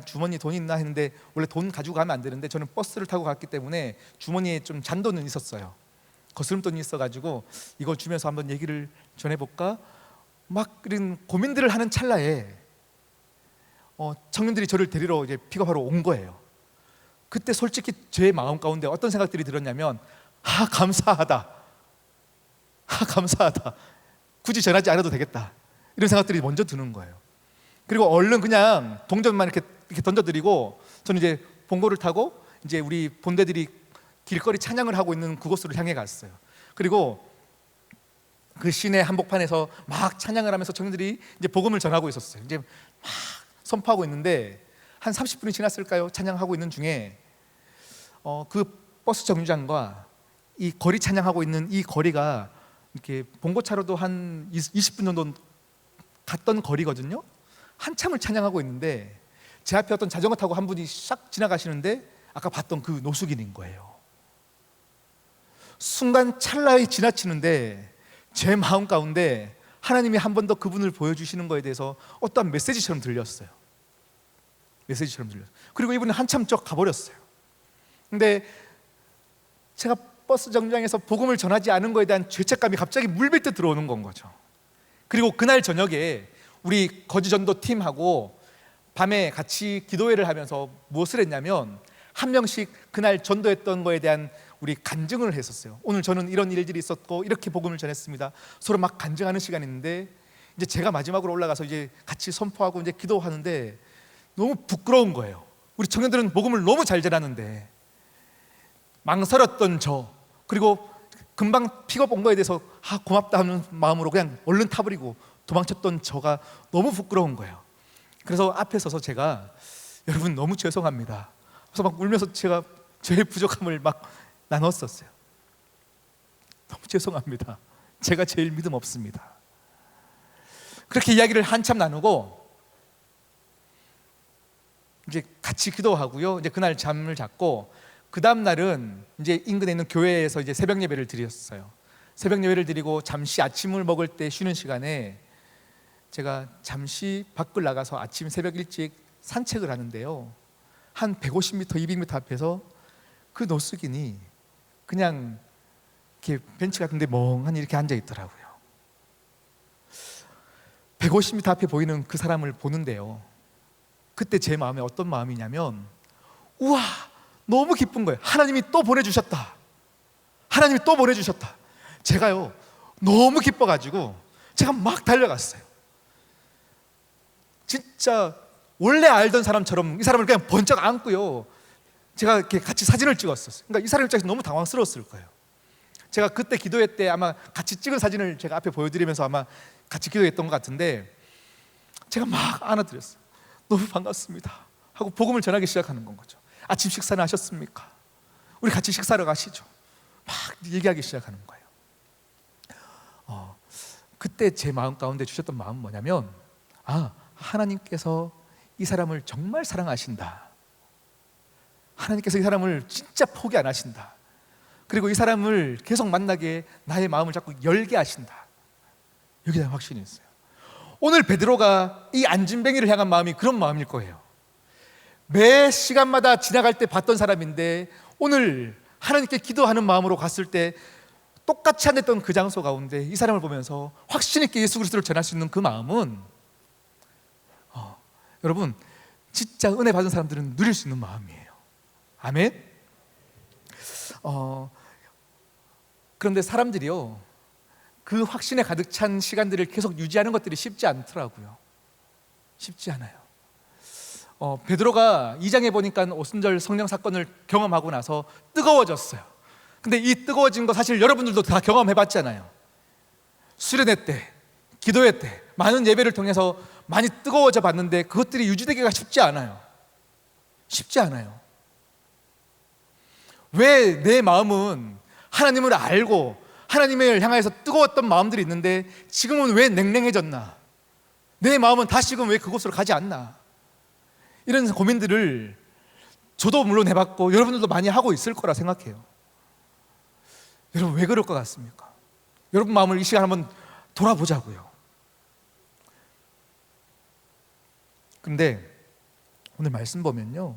주머니에 돈 있나 했는데, 원래 돈 가지고 가면 안 되는데 저는 버스를 타고 갔기 때문에 주머니에 좀 잔돈은 있었어요. 거스름돈이 있어가지고 이거 주면서 한번 얘기를 전해볼까? 막 그런 고민들을 하는 찰나에 청년들이 저를 데리러 이제 픽업하러 온 거예요. 그때 솔직히 제 마음 가운데 어떤 생각들이 들었냐면, 감사하다. 굳이 전하지 않아도 되겠다. 이런 생각들이 먼저 드는 거예요. 그리고 얼른 그냥 동전만 이렇게 던져드리고 저는 이제 봉고를 타고 이제 우리 본대들이 길거리 찬양을 하고 있는 그곳으로 향해 갔어요. 그리고 그 시내 한복판에서 막 찬양을 하면서 청년들이 이제 복음을 전하고 있었어요. 이제 막 선포하고 있는데 한 30분이 지났을까요? 찬양하고 있는 중에 그 버스 정류장과 이 거리 찬양하고 있는 이 거리가 이렇게 봉고차로도 한 20분 정도 갔던 거리거든요. 한참을 찬양하고 있는데 제 앞에 어떤 자전거 타고 한 분이 싹 지나가시는데 아까 봤던 그 노숙인인 거예요. 순간 찰나에 지나치는데 제 마음 가운데 하나님이 한 번 더 그분을 보여주시는 거에 대해서 어떠한 메시지처럼 들렸어요. 그리고 이분은 한참 쩍 가버렸어요. 근데 제가 버스 정류장에서 복음을 전하지 않은 거에 대한 죄책감이 갑자기 물밀듯 들어오는 건 거죠. 그리고 그날 저녁에 우리 거지전도 팀하고 밤에 같이 기도회를 하면서 무엇을 했냐면, 한 명씩 그날 전도했던 거에 대한 우리 간증을 했었어요. 오늘 저는 이런 일들이 있었고 이렇게 복음을 전했습니다. 서로 막 간증하는 시간인데, 이제 제가 마지막으로 올라가서 이제 같이 선포하고 이제 기도하는데 너무 부끄러운 거예요. 우리 청년들은 복음을 너무 잘 전하는데 망설였던 저, 그리고 금방 픽업 온 거에 대해서 고맙다 하는 마음으로 그냥 얼른 타버리고 도망쳤던 저가 너무 부끄러운 거예요. 그래서 앞에 서서 제가, 여러분 너무 죄송합니다. 그래서 막 울면서 제가 저의 부족함을 막 나눴었어요. 너무 죄송합니다. 제가 제일 믿음 없습니다. 그렇게 이야기를 한참 나누고 이제 같이 기도하고요. 이제 그날 잠을 잤고, 그 다음 날은 이제 인근에 있는 교회에서 이제 새벽 예배를 드렸어요. 새벽 예배를 드리고 잠시 아침을 먹을 때 쉬는 시간에 제가 잠시 밖을 나가서 아침 새벽 일찍 산책을 하는데요, 한 150m, 200m 앞에서 그 노숙인이 그냥 이렇게 벤치 같은 데 멍하니 이렇게 앉아 있더라고요. 150m 앞에 보이는 그 사람을 보는데요, 그때 제 마음에 어떤 마음이냐면, 우와, 너무 기쁜 거예요. 하나님이 또 보내주셨다. 제가요 너무 기뻐가지고 제가 막 달려갔어요. 진짜 원래 알던 사람처럼 이 사람을 그냥 번쩍 안고요, 제가 이렇게 같이 사진을 찍었었어요. 그러니까 이 사람 입장에서 너무 당황스러웠을 거예요. 제가 그때 기도회 때 아마 같이 찍은 사진을 제가 앞에 보여드리면서 아마 같이 기도했던 것 같은데, 제가 막 안아드렸어요. 너무 반갑습니다 하고 복음을 전하기 시작하는 건 거죠. 아침 식사는 하셨습니까? 우리 같이 식사를 가시죠. 막 얘기하기 시작하는 거예요. 그때 제 마음 가운데 주셨던 마음은 뭐냐면, 하나님께서 이 사람을 정말 사랑하신다. 하나님께서 이 사람을 진짜 포기 안 하신다. 그리고 이 사람을 계속 만나게 나의 마음을 자꾸 열게 하신다. 여기에 대한 확신이 있어요. 오늘 베드로가 이 안진뱅이를 향한 마음이 그런 마음일 거예요. 매 시간마다 지나갈 때 봤던 사람인데 오늘 하나님께 기도하는 마음으로 갔을 때 똑같이 앉았던 그 장소 가운데 이 사람을 보면서 확신 있게 예수 그리스도를 전할 수 있는 그 마음은 여러분, 진짜 은혜 받은 사람들은 누릴 수 있는 마음이에요. 아멘. 그런데 사람들이요, 그 확신에 가득 찬 시간들을 계속 유지하는 것들이 쉽지 않더라고요. 쉽지 않아요. 베드로가 2장에 보니까 오순절 성령 사건을 경험하고 나서 뜨거워졌어요. 근데 이 뜨거워진 거 사실 여러분들도 다 경험해봤잖아요. 수련회 때, 기도회 때 많은 예배를 통해서 많이 뜨거워져 봤는데 그것들이 유지되기가 쉽지 않아요. 쉽지 않아요. 왜 내 마음은 하나님을 알고 하나님을 향해서 뜨거웠던 마음들이 있는데 지금은 왜 냉랭해졌나? 내 마음은 다시금 왜 그곳으로 가지 않나? 이런 고민들을 저도 물론 해봤고 여러분들도 많이 하고 있을 거라 생각해요. 여러분, 왜 그럴 것 같습니까? 여러분 마음을 이 시간 한번 돌아보자고요. 근데 오늘 말씀 보면요,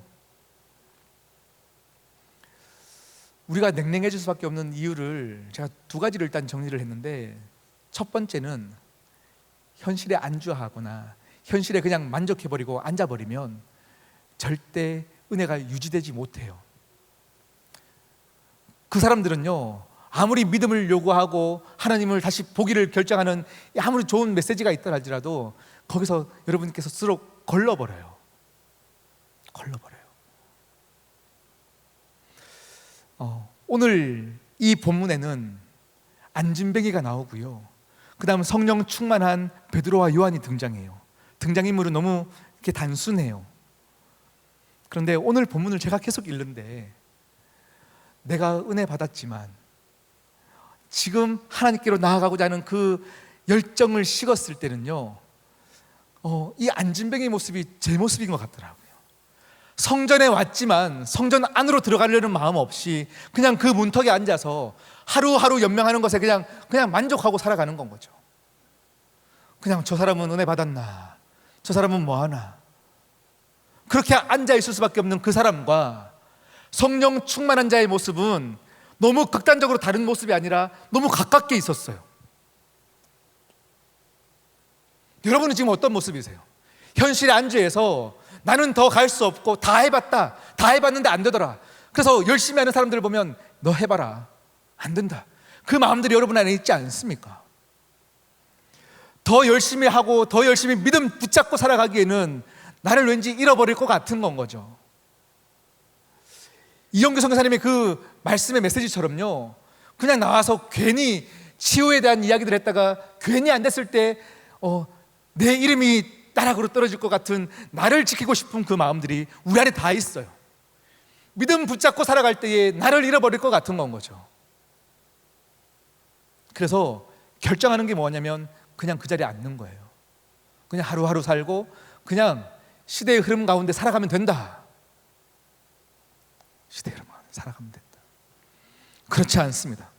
우리가 냉랭해질 수밖에 없는 이유를 제가 두 가지를 일단 정리를 했는데, 첫 번째는 현실에 안주하거나 현실에 그냥 만족해버리고 앉아버리면 절대 은혜가 유지되지 못해요. 그 사람들은요, 아무리 믿음을 요구하고 하나님을 다시 보기를 결정하는 아무리 좋은 메시지가 있다 할지라도 거기서 여러분께서 스스로 걸러버려요. 오늘 이 본문에는 안진뱅이가 나오고요, 그 다음 성령 충만한 베드로와 요한이 등장해요. 등장인물은 너무 이렇게 단순해요. 그런데 오늘 본문을 제가 계속 읽는데 내가 은혜 받았지만 지금 하나님께로 나아가고자 하는 그 열정을 식었을 때는요, 이 안진뱅이 모습이 제 모습인 것 같더라고요. 성전에 왔지만 성전 안으로 들어가려는 마음 없이 그냥 그 문턱에 앉아서 하루하루 연명하는 것에 그냥 만족하고 살아가는 건 거죠. 그냥 저 사람은 은혜 받았나, 저 사람은 뭐하나, 그렇게 앉아 있을 수밖에 없는 그 사람과 성령 충만한 자의 모습은 너무 극단적으로 다른 모습이 아니라 너무 가깝게 있었어요. 여러분은 지금 어떤 모습이세요? 현실에 안주해서 나는 더 갈 수 없고 다 해봤는데 안 되더라. 그래서 열심히 하는 사람들을 보면 너 해봐라, 안 된다, 그 마음들이 여러분 안에 있지 않습니까? 더 열심히 하고 더 열심히 믿음 붙잡고 살아가기에는 나를 왠지 잃어버릴 것 같은 건 거죠. 이영규 선교사님의 그 말씀의 메시지처럼요, 그냥 나와서 괜히 치유에 대한 이야기들 했다가 괜히 안 됐을 때 내 이름이 나락으로 떨어질 것 같은, 나를 지키고 싶은 그 마음들이 우리 안에 다 있어요. 믿음 붙잡고 살아갈 때에 나를 잃어버릴 것 같은 건 거죠. 그래서 결정하는 게 뭐냐면 그냥 그 자리에 앉는 거예요. 그냥 하루하루 살고 그냥 시대의 흐름 가운데 살아가면 된다. 시대의 흐름 가운데 살아가면 된다. 그렇지 않습니다.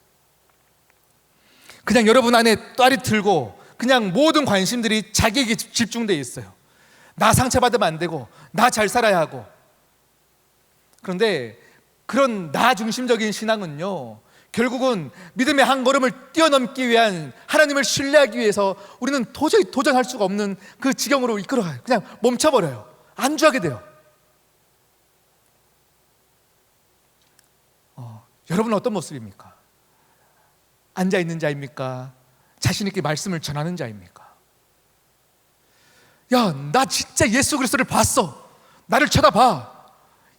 그냥 여러분 안에 딸이 틀고 그냥 모든 관심들이 자기에게 집중되어 있어요. 나 상처받으면 안 되고 나 잘 살아야 하고. 그런데 그런 나 중심적인 신앙은요, 결국은 믿음의 한 걸음을 뛰어넘기 위한, 하나님을 신뢰하기 위해서 우리는 도저히 도전할 수가 없는 그 지경으로 이끌어가요. 그냥 멈춰버려요. 안주하게 돼요. 여러분은 어떤 모습입니까? 앉아있는 자입니까? 자신 있게 말씀을 전하는 자입니까? 야, 나 진짜 예수 그리스도를 봤어, 나를 쳐다봐,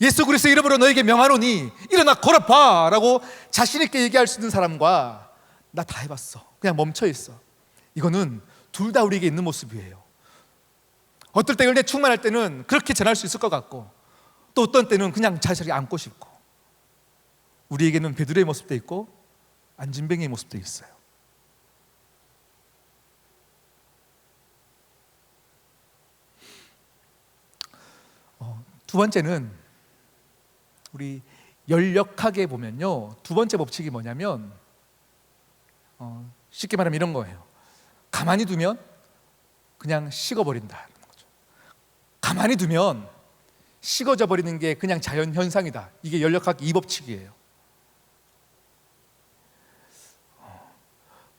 예수 그리스도 이름으로 너에게 명하노니 일어나 걸어봐 라고 자신 있게 얘기할 수 있는 사람과 나 다 해봤어, 그냥 멈춰있어, 이거는 둘 다 우리에게 있는 모습이에요. 어떨 때 은혜 충만할 때는 그렇게 전할 수 있을 것 같고, 또 어떤 때는 그냥 자신을 안고 싶고, 우리에게는 베드로의 모습도 있고 안진뱅이의 모습도 있어요. 두 번째는 우리 열역학에 보면요, 두 번째 법칙이 뭐냐면 쉽게 말하면 이런 거예요. 가만히 두면 그냥 식어버린다는 거죠. 가만히 두면 식어져 버리는 게 그냥 자연 현상이다. 이게 열역학 2법칙이에요.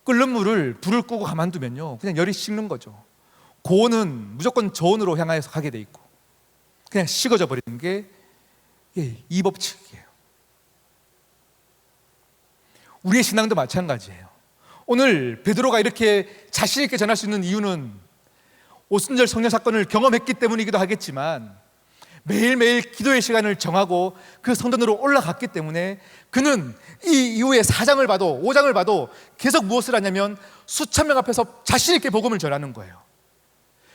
끓는 물을 불을 끄고 가만두면요, 그냥 열이 식는 거죠. 고온은 무조건 저온으로 향해서 가게 돼 있고, 그냥 식어져 버리는 게 이 법칙이에요. 우리의 신앙도 마찬가지예요. 오늘 베드로가 이렇게 자신 있게 전할 수 있는 이유는 오순절 성령 사건을 경험했기 때문이기도 하겠지만, 매일매일 기도의 시간을 정하고 그 성전으로 올라갔기 때문에 그는 이 이후에 4장을 봐도 5장을 봐도 계속 무엇을 하냐면 수천 명 앞에서 자신 있게 복음을 전하는 거예요.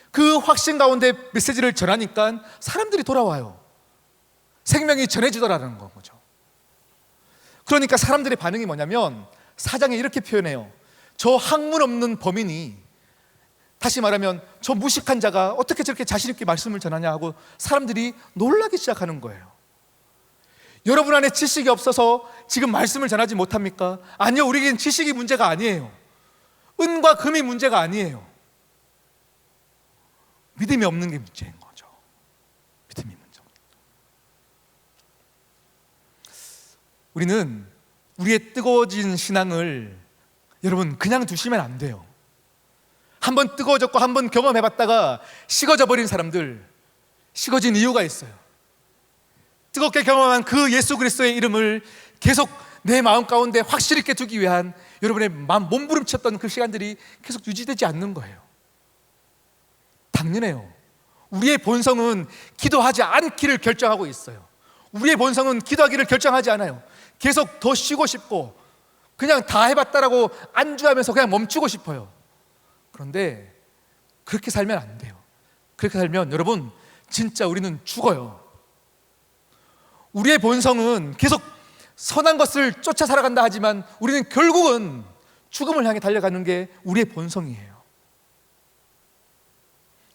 그 확신 가운데 메시지를 전하니까 사람들이 돌아와요. 생명이 전해지더라는 거죠. 그러니까 사람들의 반응이 뭐냐면 4장에 이렇게 표현해요. 저 학문 없는 범인이, 다시 말하면 저 무식한 자가 어떻게 저렇게 자신 있게 말씀을 전하냐 하고 사람들이 놀라기 시작하는 거예요. 여러분 안에 지식이 없어서 지금 말씀을 전하지 못합니까? 아니요, 우리에겐 지식이 문제가 아니에요. 은과 금이 문제가 아니에요. 믿음이 없는 게 문제인 거죠. 믿음이 문제. 우리는 우리의 뜨거워진 신앙을 여러분 그냥 두시면 안 돼요. 한번 뜨거워졌고 한번 경험해봤다가 식어져 버린 사람들, 식어진 이유가 있어요. 뜨겁게 경험한 그 예수 그리스도의 이름을 계속 내 마음 가운데 확실히 있게 두기 위한 여러분의 몸부림쳤던 그 시간들이 계속 유지되지 않는 거예요. 당연해요. 우리의 본성은 기도하지 않기를 결정하고 있어요. 우리의 본성은 기도하기를 결정하지 않아요. 계속 더 쉬고 싶고 그냥 다 해봤다라고 안주하면서 그냥 멈추고 싶어요. 그런데 그렇게 살면 안 돼요. 그렇게 살면 여러분 진짜 우리는 죽어요. 우리의 본성은 계속 선한 것을 쫓아 살아간다 하지만 우리는 결국은 죽음을 향해 달려가는 게 우리의 본성이에요.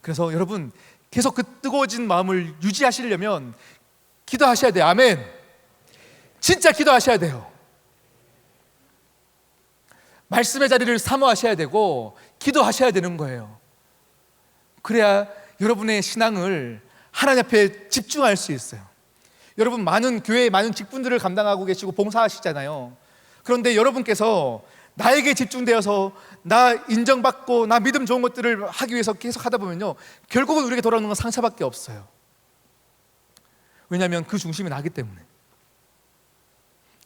그래서 여러분 계속 그 뜨거워진 마음을 유지하시려면 기도하셔야 돼요. 아멘. 진짜 기도하셔야 돼요. 말씀의 자리를 사모하셔야 되고 기도하셔야 되는 거예요. 그래야 여러분의 신앙을 하나님 앞에 집중할 수 있어요. 여러분 많은 교회에 많은 직분들을 감당하고 계시고 봉사하시잖아요. 그런데 여러분께서 나에게 집중되어서 나 인정받고 나 믿음 좋은 것들을 하기 위해서 계속 하다 보면요 결국은 우리에게 돌아오는 건 상처밖에 없어요. 왜냐하면 그 중심이 나기 때문에.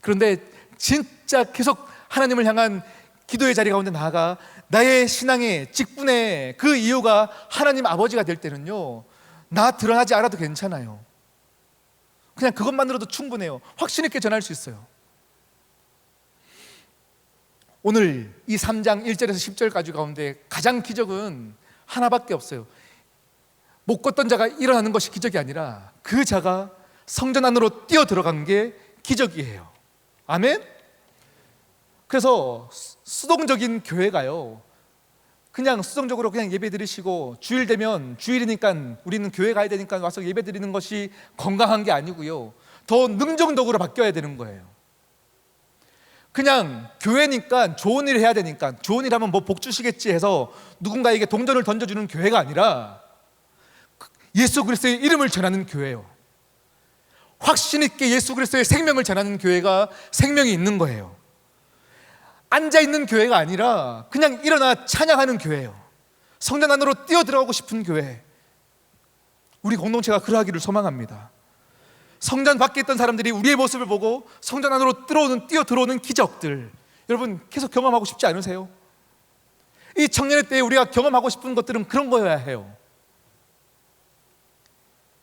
그런데 진짜 계속 하나님을 향한 기도의 자리 가운데 나아가 나의 신앙의 직분의 그 이유가 하나님 아버지가 될 때는요 나 드러나지 않아도 괜찮아요. 그냥 그것만으로도 충분해요. 확신 있게 전할 수 있어요. 오늘 이 3장 1절에서 10절까지 가운데 가장 기적은 하나밖에 없어요. 못 걷던 자가 일어나는 것이 기적이 아니라 그 자가 성전 안으로 뛰어 들어간 게 기적이에요. 아멘? 그래서 수동적인 교회가요 그냥 수동적으로 그냥 예배 드리시고 주일 되면 주일이니까 우리는 교회 가야 되니까 와서 예배 드리는 것이 건강한 게 아니고요 더 능동적으로 바뀌어야 되는 거예요. 그냥 교회니까 좋은 일을 해야 되니까 좋은 일 하면 뭐 복 주시겠지 해서 누군가에게 동전을 던져주는 교회가 아니라 예수 그리스도의 이름을 전하는 교회예요. 확신 있게 예수 그리스도의 생명을 전하는 교회가 생명이 있는 거예요. 앉아있는 교회가 아니라 그냥 일어나 찬양하는 교회예요. 성전 안으로 뛰어 들어가고 싶은 교회. 우리 공동체가 그러하기를 소망합니다. 성전 밖에 있던 사람들이 우리의 모습을 보고 성전 안으로 뛰어 들어오는 기적들 여러분 계속 경험하고 싶지 않으세요? 이 청년의 때에 우리가 경험하고 싶은 것들은 그런 거여야 해요.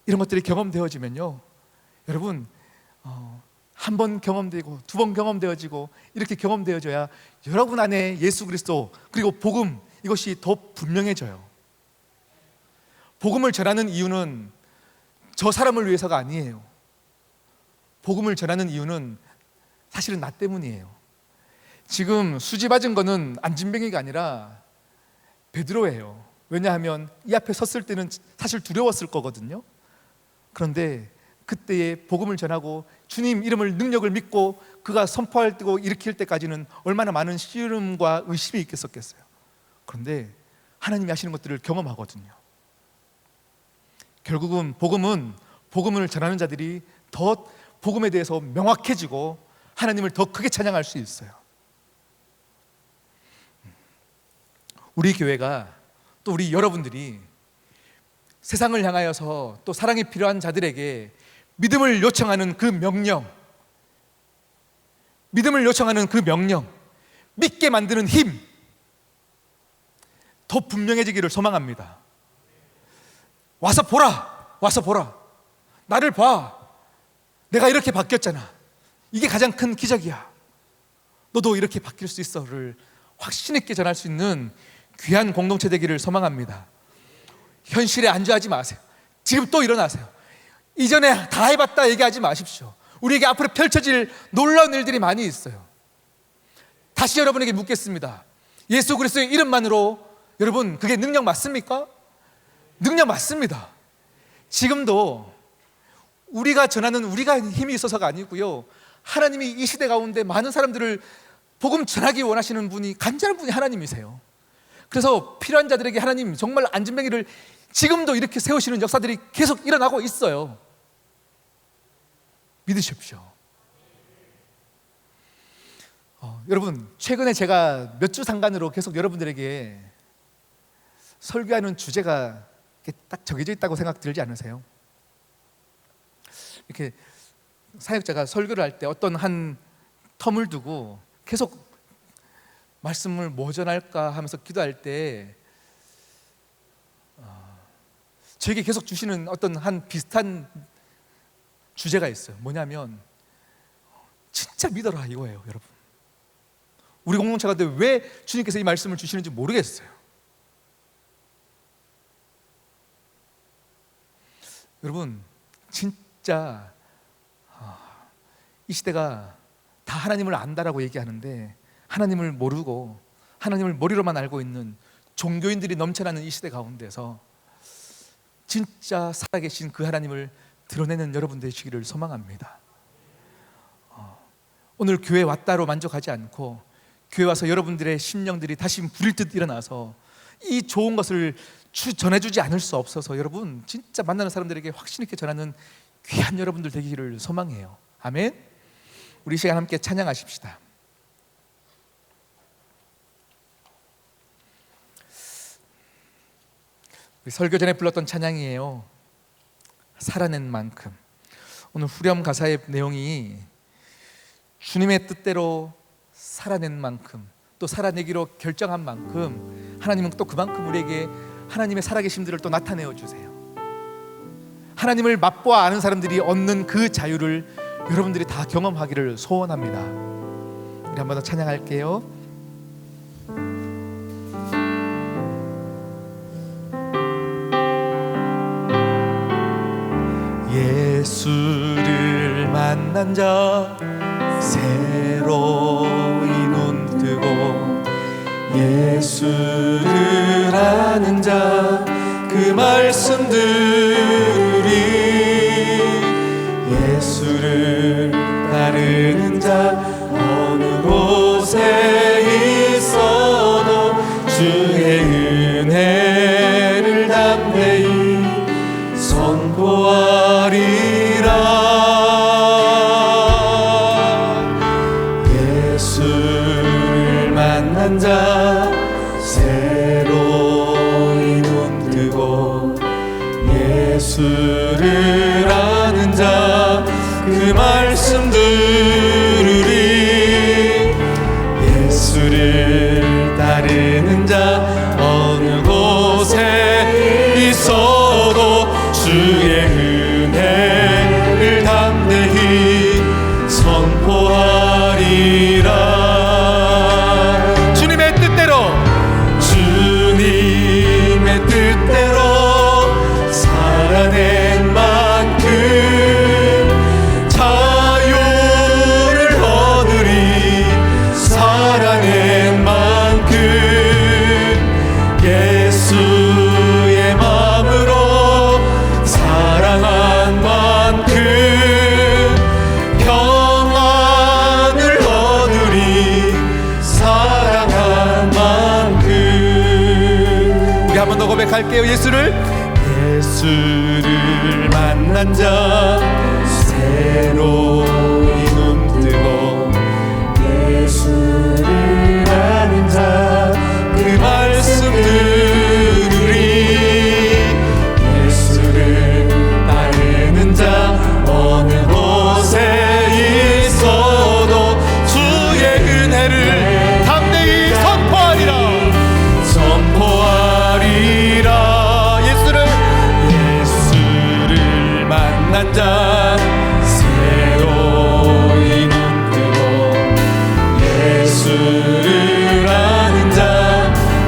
이런 것들이 경험되어지면요 여러분 한 번 경험되고 두 번 경험되어지고 이렇게 경험되어져야 여러분 안에 예수 그리스도 그리고 복음 이것이 더 분명해져요. 복음을 전하는 이유는 저 사람을 위해서가 아니에요. 복음을 전하는 이유는 사실은 나 때문이에요. 지금 수지맞은 거는 안진뱅이가 아니라 베드로예요. 왜냐하면 이 앞에 섰을 때는 사실 두려웠을 거거든요. 그런데 그때에 복음을 전하고 주님 이름을 능력을 믿고 그가 선포할 때고 일으킬 때까지는 얼마나 많은 시름과 의심이 있겠었겠어요. 그런데 하나님이 하시는 것들을 경험하거든요. 결국은 복음을 전하는 자들이 더 복음에 대해서 명확해지고 하나님을 더 크게 찬양할 수 있어요. 우리 교회가 또 우리 여러분들이 세상을 향하여서 또 사랑이 필요한 자들에게 믿음을 요청하는 그 명령, 믿게 만드는 힘 더 분명해지기를 소망합니다. 와서 보라. 나를 봐. 내가 이렇게 바뀌었잖아. 이게 가장 큰 기적이야. 너도 이렇게 바뀔 수 있어를 확신 있게 전할 수 있는 귀한 공동체 되기를 소망합니다. 현실에 안주하지 마세요. 지금 또 일어나세요. 이전에 다 해봤다 얘기하지 마십시오. 우리에게 앞으로 펼쳐질 놀라운 일들이 많이 있어요. 다시 여러분에게 묻겠습니다. 예수 그리스도의 이름만으로 여러분 그게 능력 맞습니까? 능력 맞습니다. 지금도 우리가 전하는 우리가 힘이 있어서가 아니고요, 하나님이 이 시대 가운데 많은 사람들을 복음 전하기 원하시는 분이, 간절한 분이 하나님이세요. 그래서 필요한 자들에게 하나님 정말 안진뱅이를 지금도 이렇게 세우시는 역사들이 계속 일어나고 있어요. 믿으십시오. 여러분, 최근에 제가 몇 주 상간으로 계속 여러분들에게 설교하는 주제가 이렇게 딱 정해져 있다고 생각 들지 않으세요? 이렇게 사역자가 설교를 할 때 어떤 한 텀을 두고 계속 말씀을 뭐 전할까 하면서 기도할 때 저에게 계속 주시는 어떤 한 비슷한 주제가 있어요. 뭐냐면 진짜 믿어라 이거예요. 여러분, 우리 공동체 가운데 왜 주님께서 이 말씀을 주시는지 모르겠어요. 여러분, 진짜 이 시대가 다 하나님을 안다라고 얘기하는데 하나님을 모르고 하나님을 머리로만 알고 있는 종교인들이 넘쳐나는 이 시대 가운데서 진짜 살아계신 그 하나님을 드러내는 여러분 되시기를 소망합니다. 오늘 교회 왔다로 만족하지 않고 교회 와서 여러분들의 심령들이 다시 불일 듯 일어나서 이 좋은 것을 전해주지 않을 수 없어서 여러분 진짜 만나는 사람들에게 확신 있게 전하는 귀한 여러분들 되기를 소망해요. 아멘. 우리 시간 함께 찬양하십시다. 우리 설교 전에 불렀던 찬양이에요. 살아낸 만큼. 오늘 후렴 가사의 내용이 주님의 뜻대로 살아낸 만큼, 또 살아내기로 결정한 만큼 하나님은 또 그만큼 우리에게 하나님의 살아계심들을 또 나타내어 주세요. 하나님을 맛보아 아는 사람들이 얻는 그 자유를 여러분들이 다 경험하기를 소원합니다. 우리 한 번 더 찬양할게요. 예수를 만난 자 새로이 눈 뜨고, 예수를 아는 자 그 말씀 들으리, 예수를 따르는 자 어느 곳에 있어도 주의 은혜를 담대히 선포하리라. 예수를 만난 자 새로이 눈 뜨고, 예수를 아는 자 그 말씀 들으리, 예수를 따르는 자 어느 곳에 있어도 주의 은혜를 담대히 선포하리라. 주님의 뜻대로 살아낸 만큼 자유롭게 번 더 고백할게요. 예수를 만난 자 새로이 눈 뜨고 예수를 아는 자 그 말씀 들으리 예수를 따르는 자 어느 곳에 있어도 주의 은혜를 담대히 선포하리라 예수를 만난 자 새로이 눈 뜨고 예수를 아는 자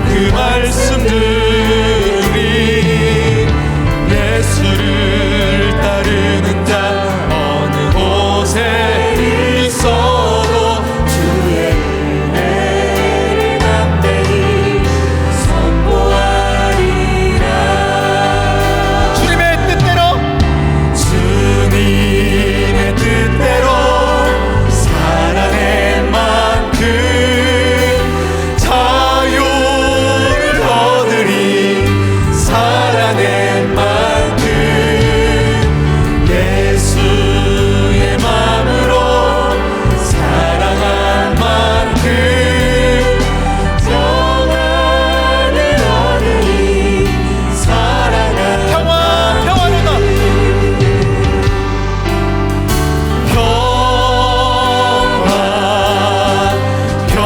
그 말씀 들으리 예수를 따르는 자 어느 곳에 있어도 주의 은혜를 담대히 선포하리라 주님의 뜻대로 살아낸 만큼 자유를 얻으리 살아낸 만큼 예수의 마음으로 사랑한 만큼 평안을 얻으리 사랑한 평안하다 평안하다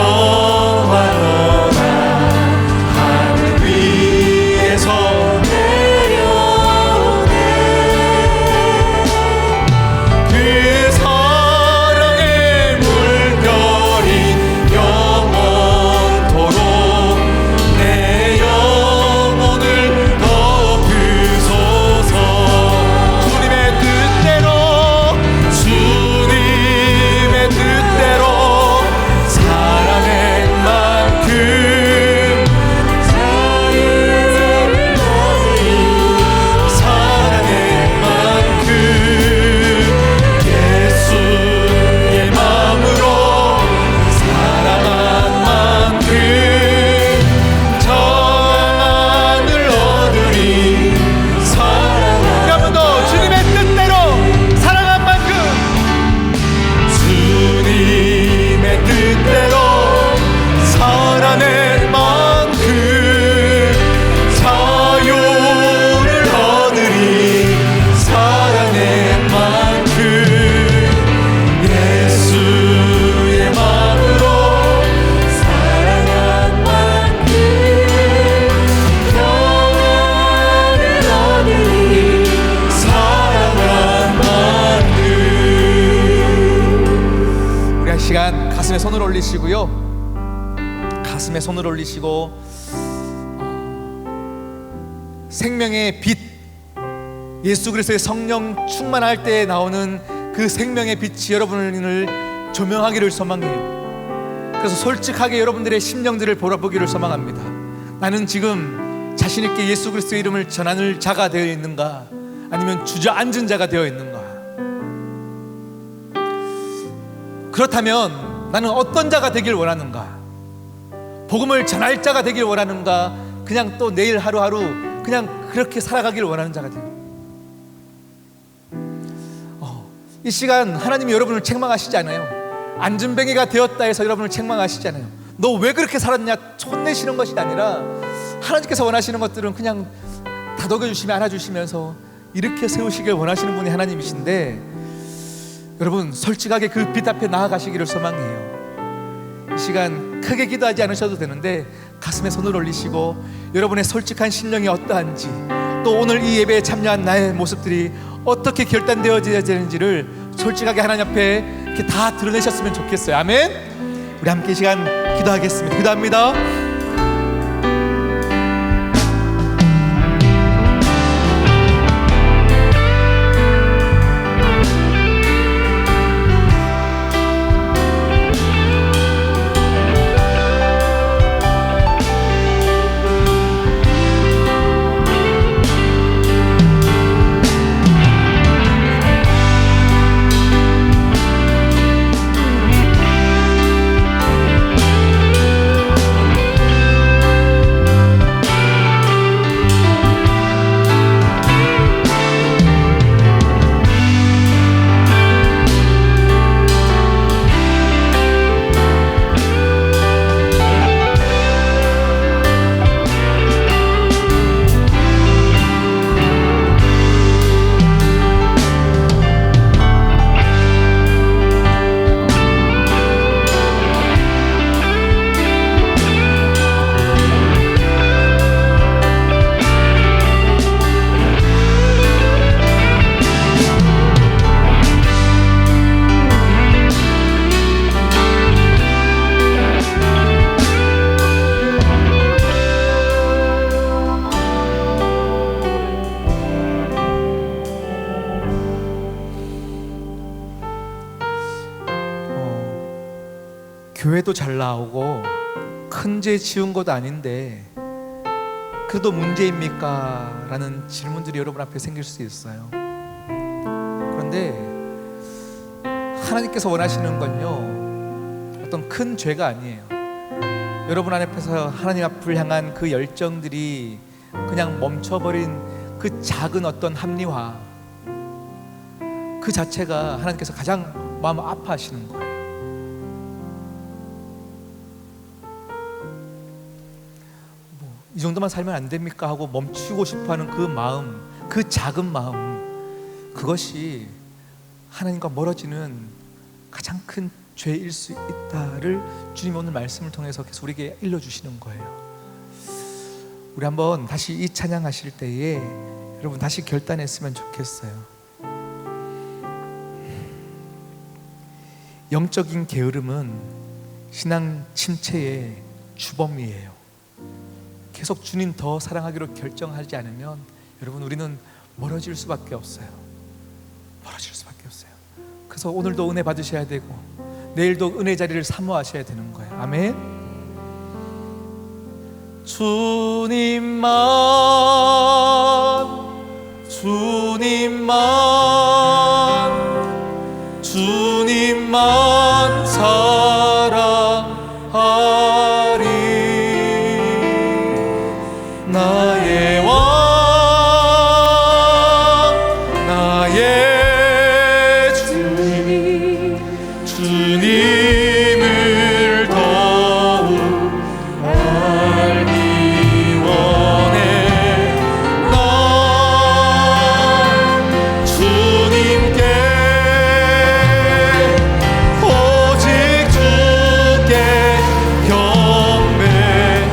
하늘 위에서 내려오네 그 사랑의 물결이 영원토록 내 영혼을 덮으소서 주님의 뜻대로 살아낸 만큼 자유를 얻으리 살아낸 만큼 예수의 마음으로 사랑한 만큼 평안을 얻으리 사랑한 한 번 더 주님의 뜻대로 사랑한 만큼 주님의 뜻대로 살아낸 만큼 자유를 얻으리 살아낸 만큼 예수의 마음으로 사랑한 만큼 평안을 얻으리 사랑한 만큼 우리 한 시간 가슴에 손을 올리시고요. 가슴에 손을 올리시고 생명의 빛 예수 그리스도의 성령 충만할 때 나오는 그 생명의 빛이 여러분을 조명하기를 소망해요. 그래서 솔직하게 여러분들의 심령들을 보라보기를 소망합니다. 나는 지금 자신 있게 예수 그리스도의 이름을 전하는 자가 되어 있는가 아니면 주저앉은 자가 되어 있는가 그렇다면 나는 어떤 자가 되길 원하는가 복음을 전할 자가 되길 원하는가 그냥 또 내일 하루하루 그냥 그렇게 살아가길 원하는 자가 돼요. 이 시간 하나님이 여러분을 책망하시지 않아요. 안전뱅이가 되었다 해서 여러분을 책망하시지 않아요. 너 왜 그렇게 살았냐 촌내시는 것이 아니라 하나님께서 원하시는 것들은 그냥 다독여주시며 안아주시면서 이렇게 세우시길 원하시는 분이 하나님이신데 여러분 솔직하게 그 빛 앞에 나아가시기를 소망해요. 이 시간 크게 기도하지 않으셔도 되는데 가슴에 손을 올리시고 여러분의 솔직한 심령이 어떠한지 또 오늘 이 예배에 참여한 나의 모습들이 어떻게 결단되어져야 되는지를 솔직하게 하나님 앞에 이렇게 다 드러내셨으면 좋겠어요. 아멘. 우리 함께 이 시간 기도하겠습니다. 기도합니다. 교회도 잘 나오고 큰 죄 지은 것도 아닌데 그래도 문제입니까? 라는 질문들이 여러분 앞에 생길 수 있어요. 그런데 하나님께서 원하시는 건요, 어떤 큰 죄가 아니에요. 여러분 앞에서 하나님 앞을 향한 그 열정들이 그냥 멈춰버린 그 작은 어떤 합리화, 그 자체가 하나님께서 가장 마음 아파하시는 거예요. 이 정도만 살면 안 됩니까? 하고 멈추고 싶어하는 그 마음, 그 작은 마음, 그것이 하나님과 멀어지는 가장 큰 죄일 수 있다를 주님 오늘 말씀을 통해서 계속 우리에게 일러주시는 거예요. 우리 한번 다시 이 찬양하실 때에 여러분 다시 결단했으면 좋겠어요. 영적인 게으름은 신앙 침체의 주범이에요. 계속 주님 더 사랑하기로 결정하지 않으면 여러분 우리는 멀어질 수밖에 없어요. 멀어질 수밖에 없어요. 그래서 오늘도 은혜 받으셔야 되고 내일도 은혜 자리를 사모하셔야 되는 거예요. 아멘. 주님만 사랑하리. 나의 왕, 나의 주님을 더욱 알기 원해. 난 주님께 오직 주께 경배하네.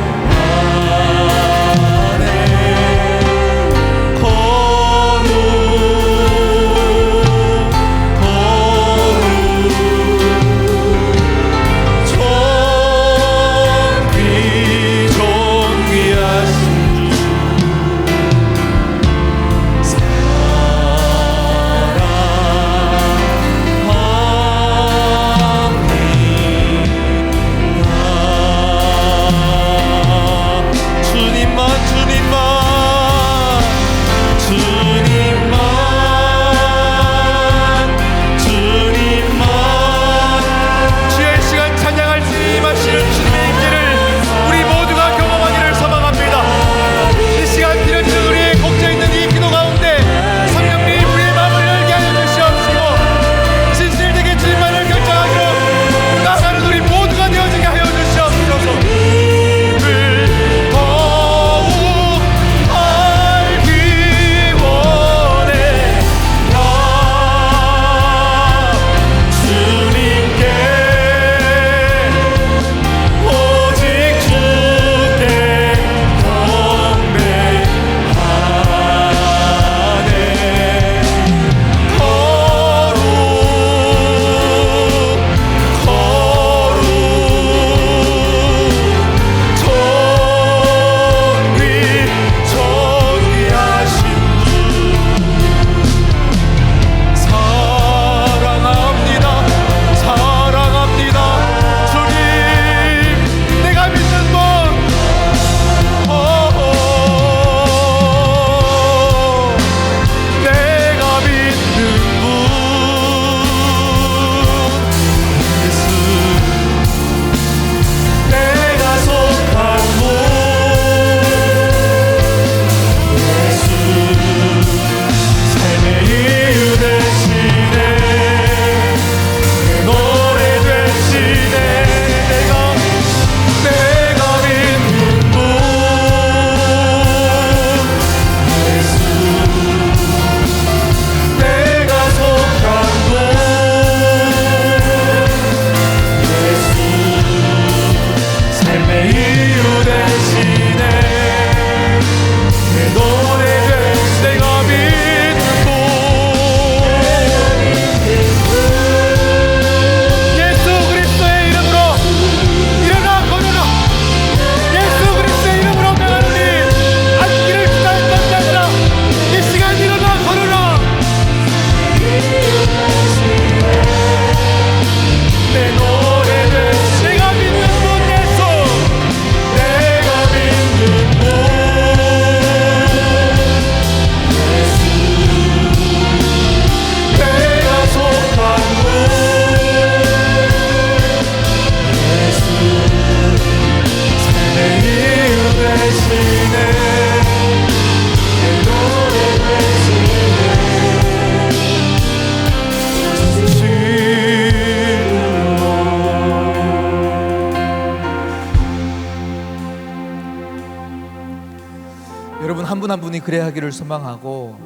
여러분 한 분 한 분이 그래야하기를 소망하고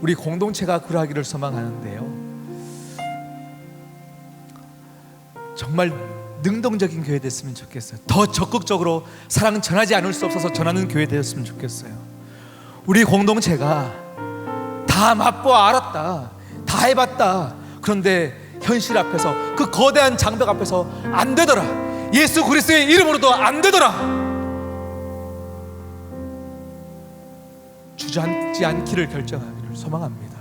우리 공동체가 그러하기를 소망하는데요, 정말 능동적인 교회 됐으면 좋겠어요. 더 적극적으로 사랑 전하지 않을 수 없어서 전하는 교회 되었으면 좋겠어요. 우리 공동체가 다 맛보아 알았다, 다 해봤다, 그런데 현실 앞에서, 그 거대한 장벽 앞에서 안 되더라, 예수 그리스도의 이름으로도 안 되더라, 주저앉지 않기를 결정하기를 소망합니다.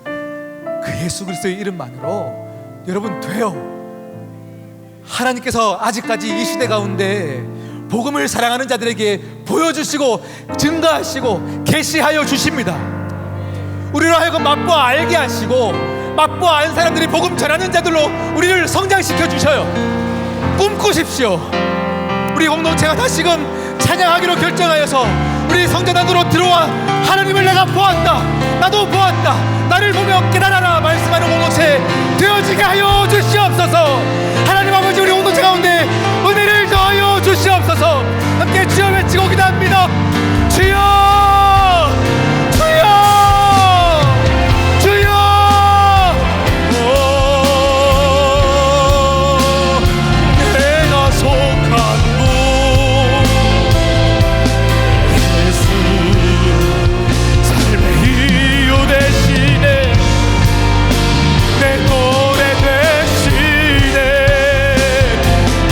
그 예수 그리스도의 이름만으로 여러분 돼요. 하나님께서 아직까지 이 시대 가운데 복음을 사랑하는 자들에게 보여주시고 증가하시고 계시하여 주십니다. 우리로 하여금 맛보아 알게 하시고 맛보아 안 사람들이 복음 전하는 자들로 우리를 성장시켜 주셔요. 꿈꾸십시오. 우리 공동체가 다시금 찬양하기로 결정하여서 우리 성전 안으로 들어와 하나님을 내가 보았다, 나도 보았다, 나를 보며 깨달아라 말씀하는 공동체 되어지게 하여 주시옵소서. 하나님 아버지, 우리 공동체 가운데 은혜를 더하여 주시옵소서. 함께 주여 외치고 기도합니다. 주여, 주여, 주여. 내가 속한 분 예수, 삶의 이유 대신에 내 노래 대신에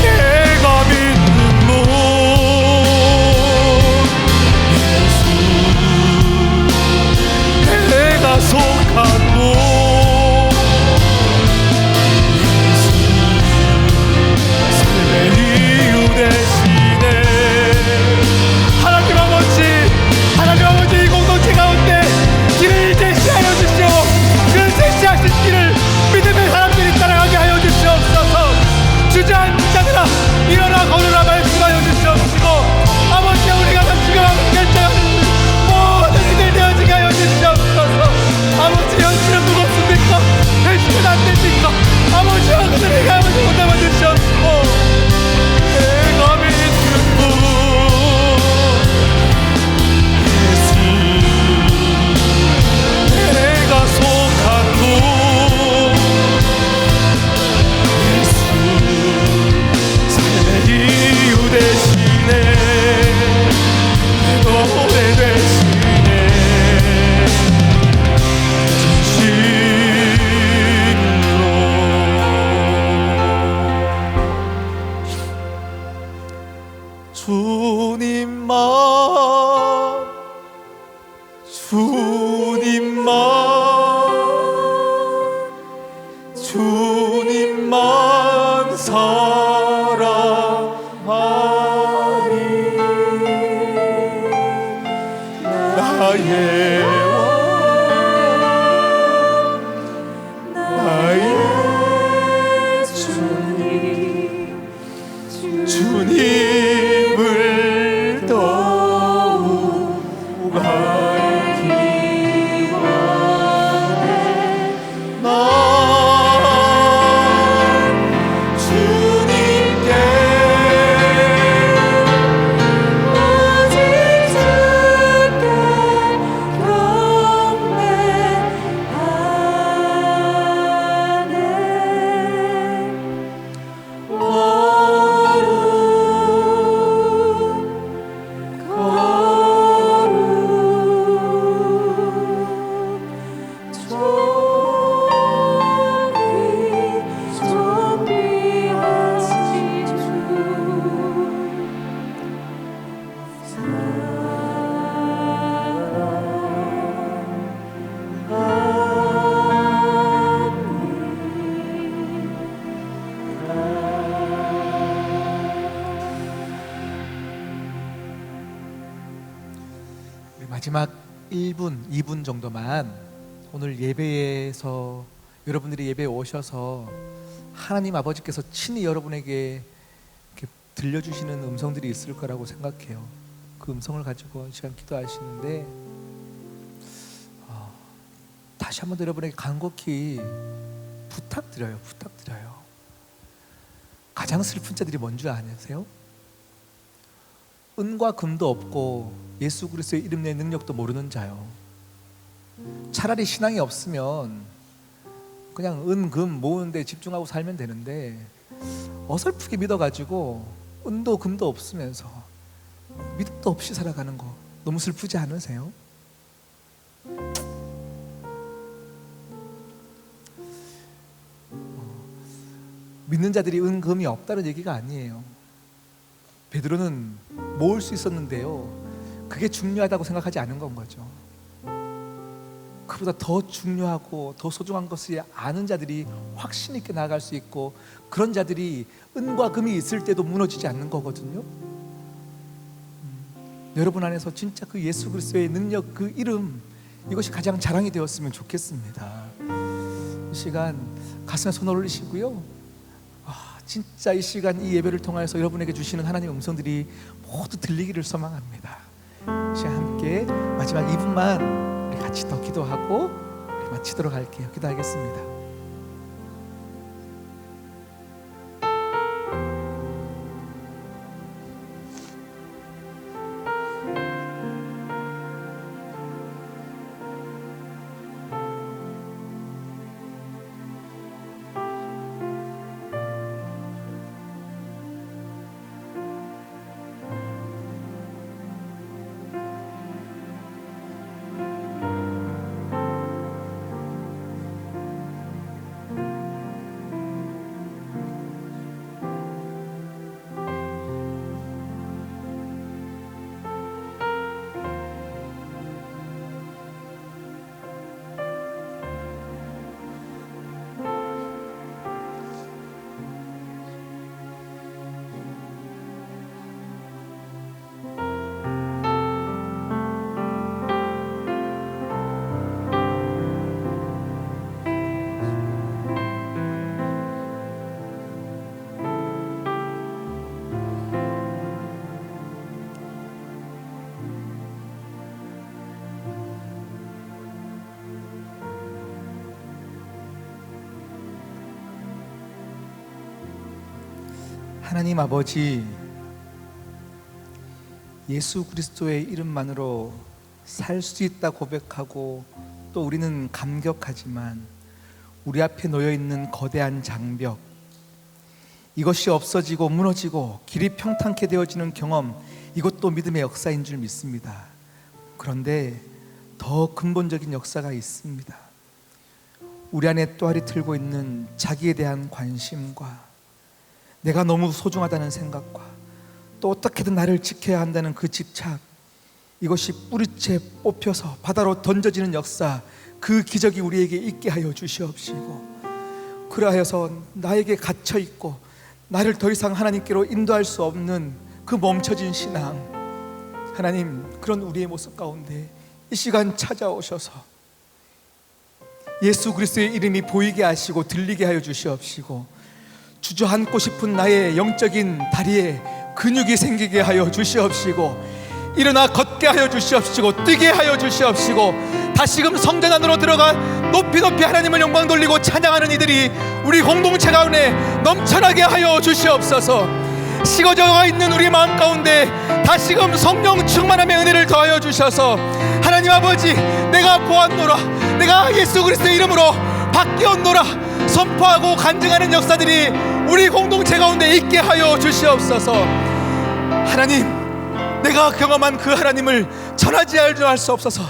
내가 믿는 분 예수, 내가 속한 분 예수, 삶의 이유 대신에 하나님 아버지, 하나님 아버지, 이 공동체 가운데 길을 제시하여 주시오. 그 제시하신 길을 믿음의 사람들이 따라가게 하여 주시옵소서. 주저앉은 자들아 일어나 걸으라 말씀하여 주시옵시고, 아버지, 우리가 다시금 결정하는 모든 이들 되어지게 하여 주시옵소서. 아버지, 현실은 무겁습니까? 현실은 안 됩니까? 아버지와 그들에게 아버지 못담아 주시옵시고, 내가 믿는 분 예수, 내가 속한 분 예수, 삶의 이유 대신에 내 노래 대신에 진실로 주님만 사랑하리. 나의 왕, 나의 주님, 주님을 더욱 알기 원해. 나 주님께 오직 주께 마지막 1분, 2분 정도만 오늘 예배에서 여러분들이 예배에 오셔서 하나님 아버지께서 친히 여러분에게 이렇게 들려주시는 음성들이 있을 거라고 생각해요. 그 음성을 가지고 시간 기도하시는데 다시 한번 여러분에게 간곡히 부탁드려요. 가장 슬픈 자들이 뭔 줄 아세요? 은과 금도 없고 예수 그리스도의 이름 내 능력도 모르는 자요. 차라리 신앙이 없으면 그냥 은, 금 모으는 데 집중하고 살면 되는데 어설프게 믿어가지고 은도 금도 없으면서 믿음도 없이 살아가는 거 너무 슬프지 않으세요? 믿는 자들이 은, 금이 없다는 얘기가 아니에요. 베드로는 모을 수 있었는데요, 그게 중요하다고 생각하지 않은 건 거죠. 그보다 더 중요하고 더 소중한 것을 아는 자들이 확신 있게 나아갈 수 있고, 그런 자들이 은과 금이 있을 때도 무너지지 않는 거거든요. 여러분 안에서 진짜 그 예수 그리스도의 능력, 그 이름, 이것이 가장 자랑이 되었으면 좋겠습니다. 이 시간 가슴에 손 올리시고요, 진짜 이 시간 이 예배를 통하여서 여러분에게 주시는 하나님의 음성들이 모두 들리기를 소망합니다. 이 시간 함께 마지막 2분만 우리 같이 더 기도하고 우리 마치도록 할게요. 기도하겠습니다. 하나님 아버지, 예수 그리스도의 이름만으로 살 수 있다 고백하고 또 우리는 감격하지만 우리 앞에 놓여있는 거대한 장벽, 이것이 없어지고 무너지고 길이 평탄케 되어지는 경험, 이것도 믿음의 역사인 줄 믿습니다. 그런데 더 근본적인 역사가 있습니다. 우리 안에 또아리 틀고 있는 자기에 대한 관심과 내가 너무 소중하다는 생각과 또 어떻게든 나를 지켜야 한다는 그 집착, 이것이 뿌리채 뽑혀서 바다로 던져지는 역사, 그 기적이 우리에게 있게 하여 주시옵시고, 그러하여서 나에게 갇혀있고 나를 더 이상 하나님께로 인도할 수 없는 그 멈춰진 신앙, 하나님, 그런 우리의 모습 가운데 이 시간 찾아오셔서 예수 그리스도의 이름이 보이게 하시고 들리게 하여 주시옵시고, 주저앉고 싶은 나의 영적인 다리에 근육이 생기게 하여 주시옵시고, 일어나 걷게 하여 주시옵시고, 뛰게 하여 주시옵시고, 다시금 성전 안으로 들어가 높이 높이 하나님을 영광 돌리고 찬양하는 이들이 우리 공동체 가운데 넘쳐나게 하여 주시옵소서. 식어져 있는 우리 마음 가운데 다시금 성령 충만함의 은혜를 더하여 주셔서, 하나님 아버지, 내가 보았노라, 내가 예수 그리스도의 이름으로 바뀌었노라 선포하고 간증하는 역사들이 우리 공동체 가운데 있게 하여 주시옵소서. 하나님, 내가 경험한 그 하나님을 전하지 할 수 없어서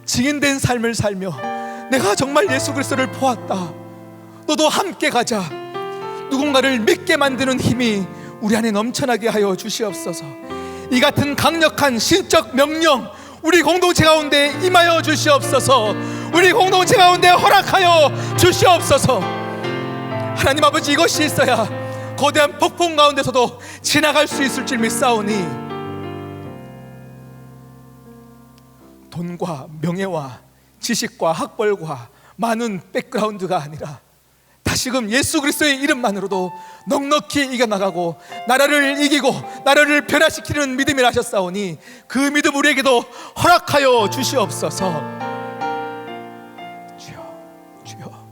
증인된 삶을 살며 내가 정말 예수 그리스도를 보았다, 너도 함께 가자, 누군가를 믿게 만드는 힘이 우리 안에 넘쳐나게 하여 주시옵소서. 이 같은 강력한 신적 명령 우리 공동체 가운데 임하여 주시옵소서. 우리 공동체 가운데 허락하여 주시옵소서. 하나님 아버지, 이것이 있어야 거대한 폭풍 가운데서도 지나갈 수 있을 줄 믿사오니, 돈과 명예와 지식과 학벌과 많은 백그라운드가 아니라 다시금 예수 그리스도의 이름만으로도 넉넉히 이겨나가고 나라를 이기고 나라를 변화시키는 믿음이라 하셨사오니, 그 믿음 우리에게도 허락하여 주시옵소서. 주여,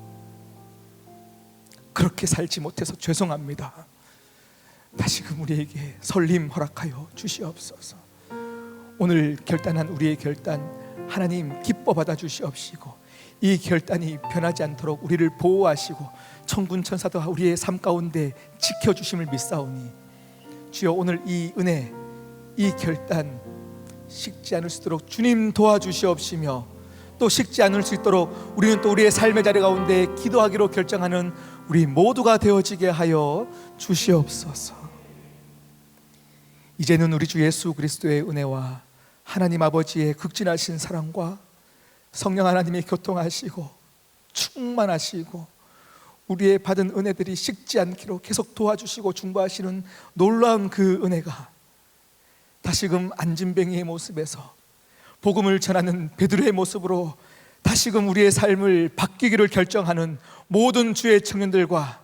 그렇게 살지 못해서 죄송합니다. 다시금 우리에게 설림 허락하여 주시옵소서. 오늘 결단한 우리의 결단 하나님 기뻐 받아 주시옵시고, 이 결단이 변하지 않도록 우리를 보호하시고 천군 천사도 우리의 삶 가운데 지켜주심을 믿사오니, 주여 오늘 이 은혜, 이 결단 식지 않을 수 있도록 주님 도와주시옵시며, 또 식지 않을 수 있도록 우리는 또 우리의 삶의 자리 가운데 기도하기로 결정하는 우리 모두가 되어지게 하여 주시옵소서. 이제는 우리 주 예수 그리스도의 은혜와 하나님 아버지의 극진하신 사랑과 성령 하나님의 교통하시고 충만하시고 우리의 받은 은혜들이 식지 않기로 계속 도와주시고 중보하시는 놀라운 그 은혜가 다시금 안진뱅이의 모습에서 복음을 전하는 베드로의 모습으로 다시금 우리의 삶을 바뀌기를 결정하는 모든 주의 청년들과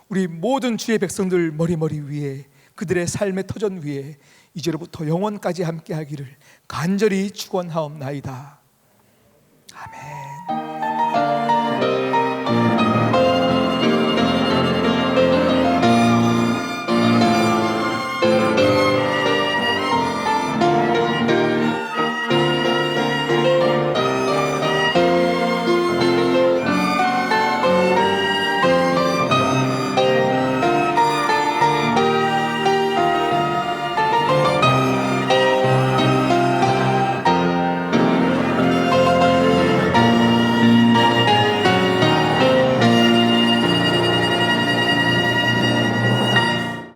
우리 모든 주의 백성들 머리머리 위에, 그들의 삶의 터전 위에 이제로부터 영원까지 함께하기를 간절히 축원하옵나이다. 아멘.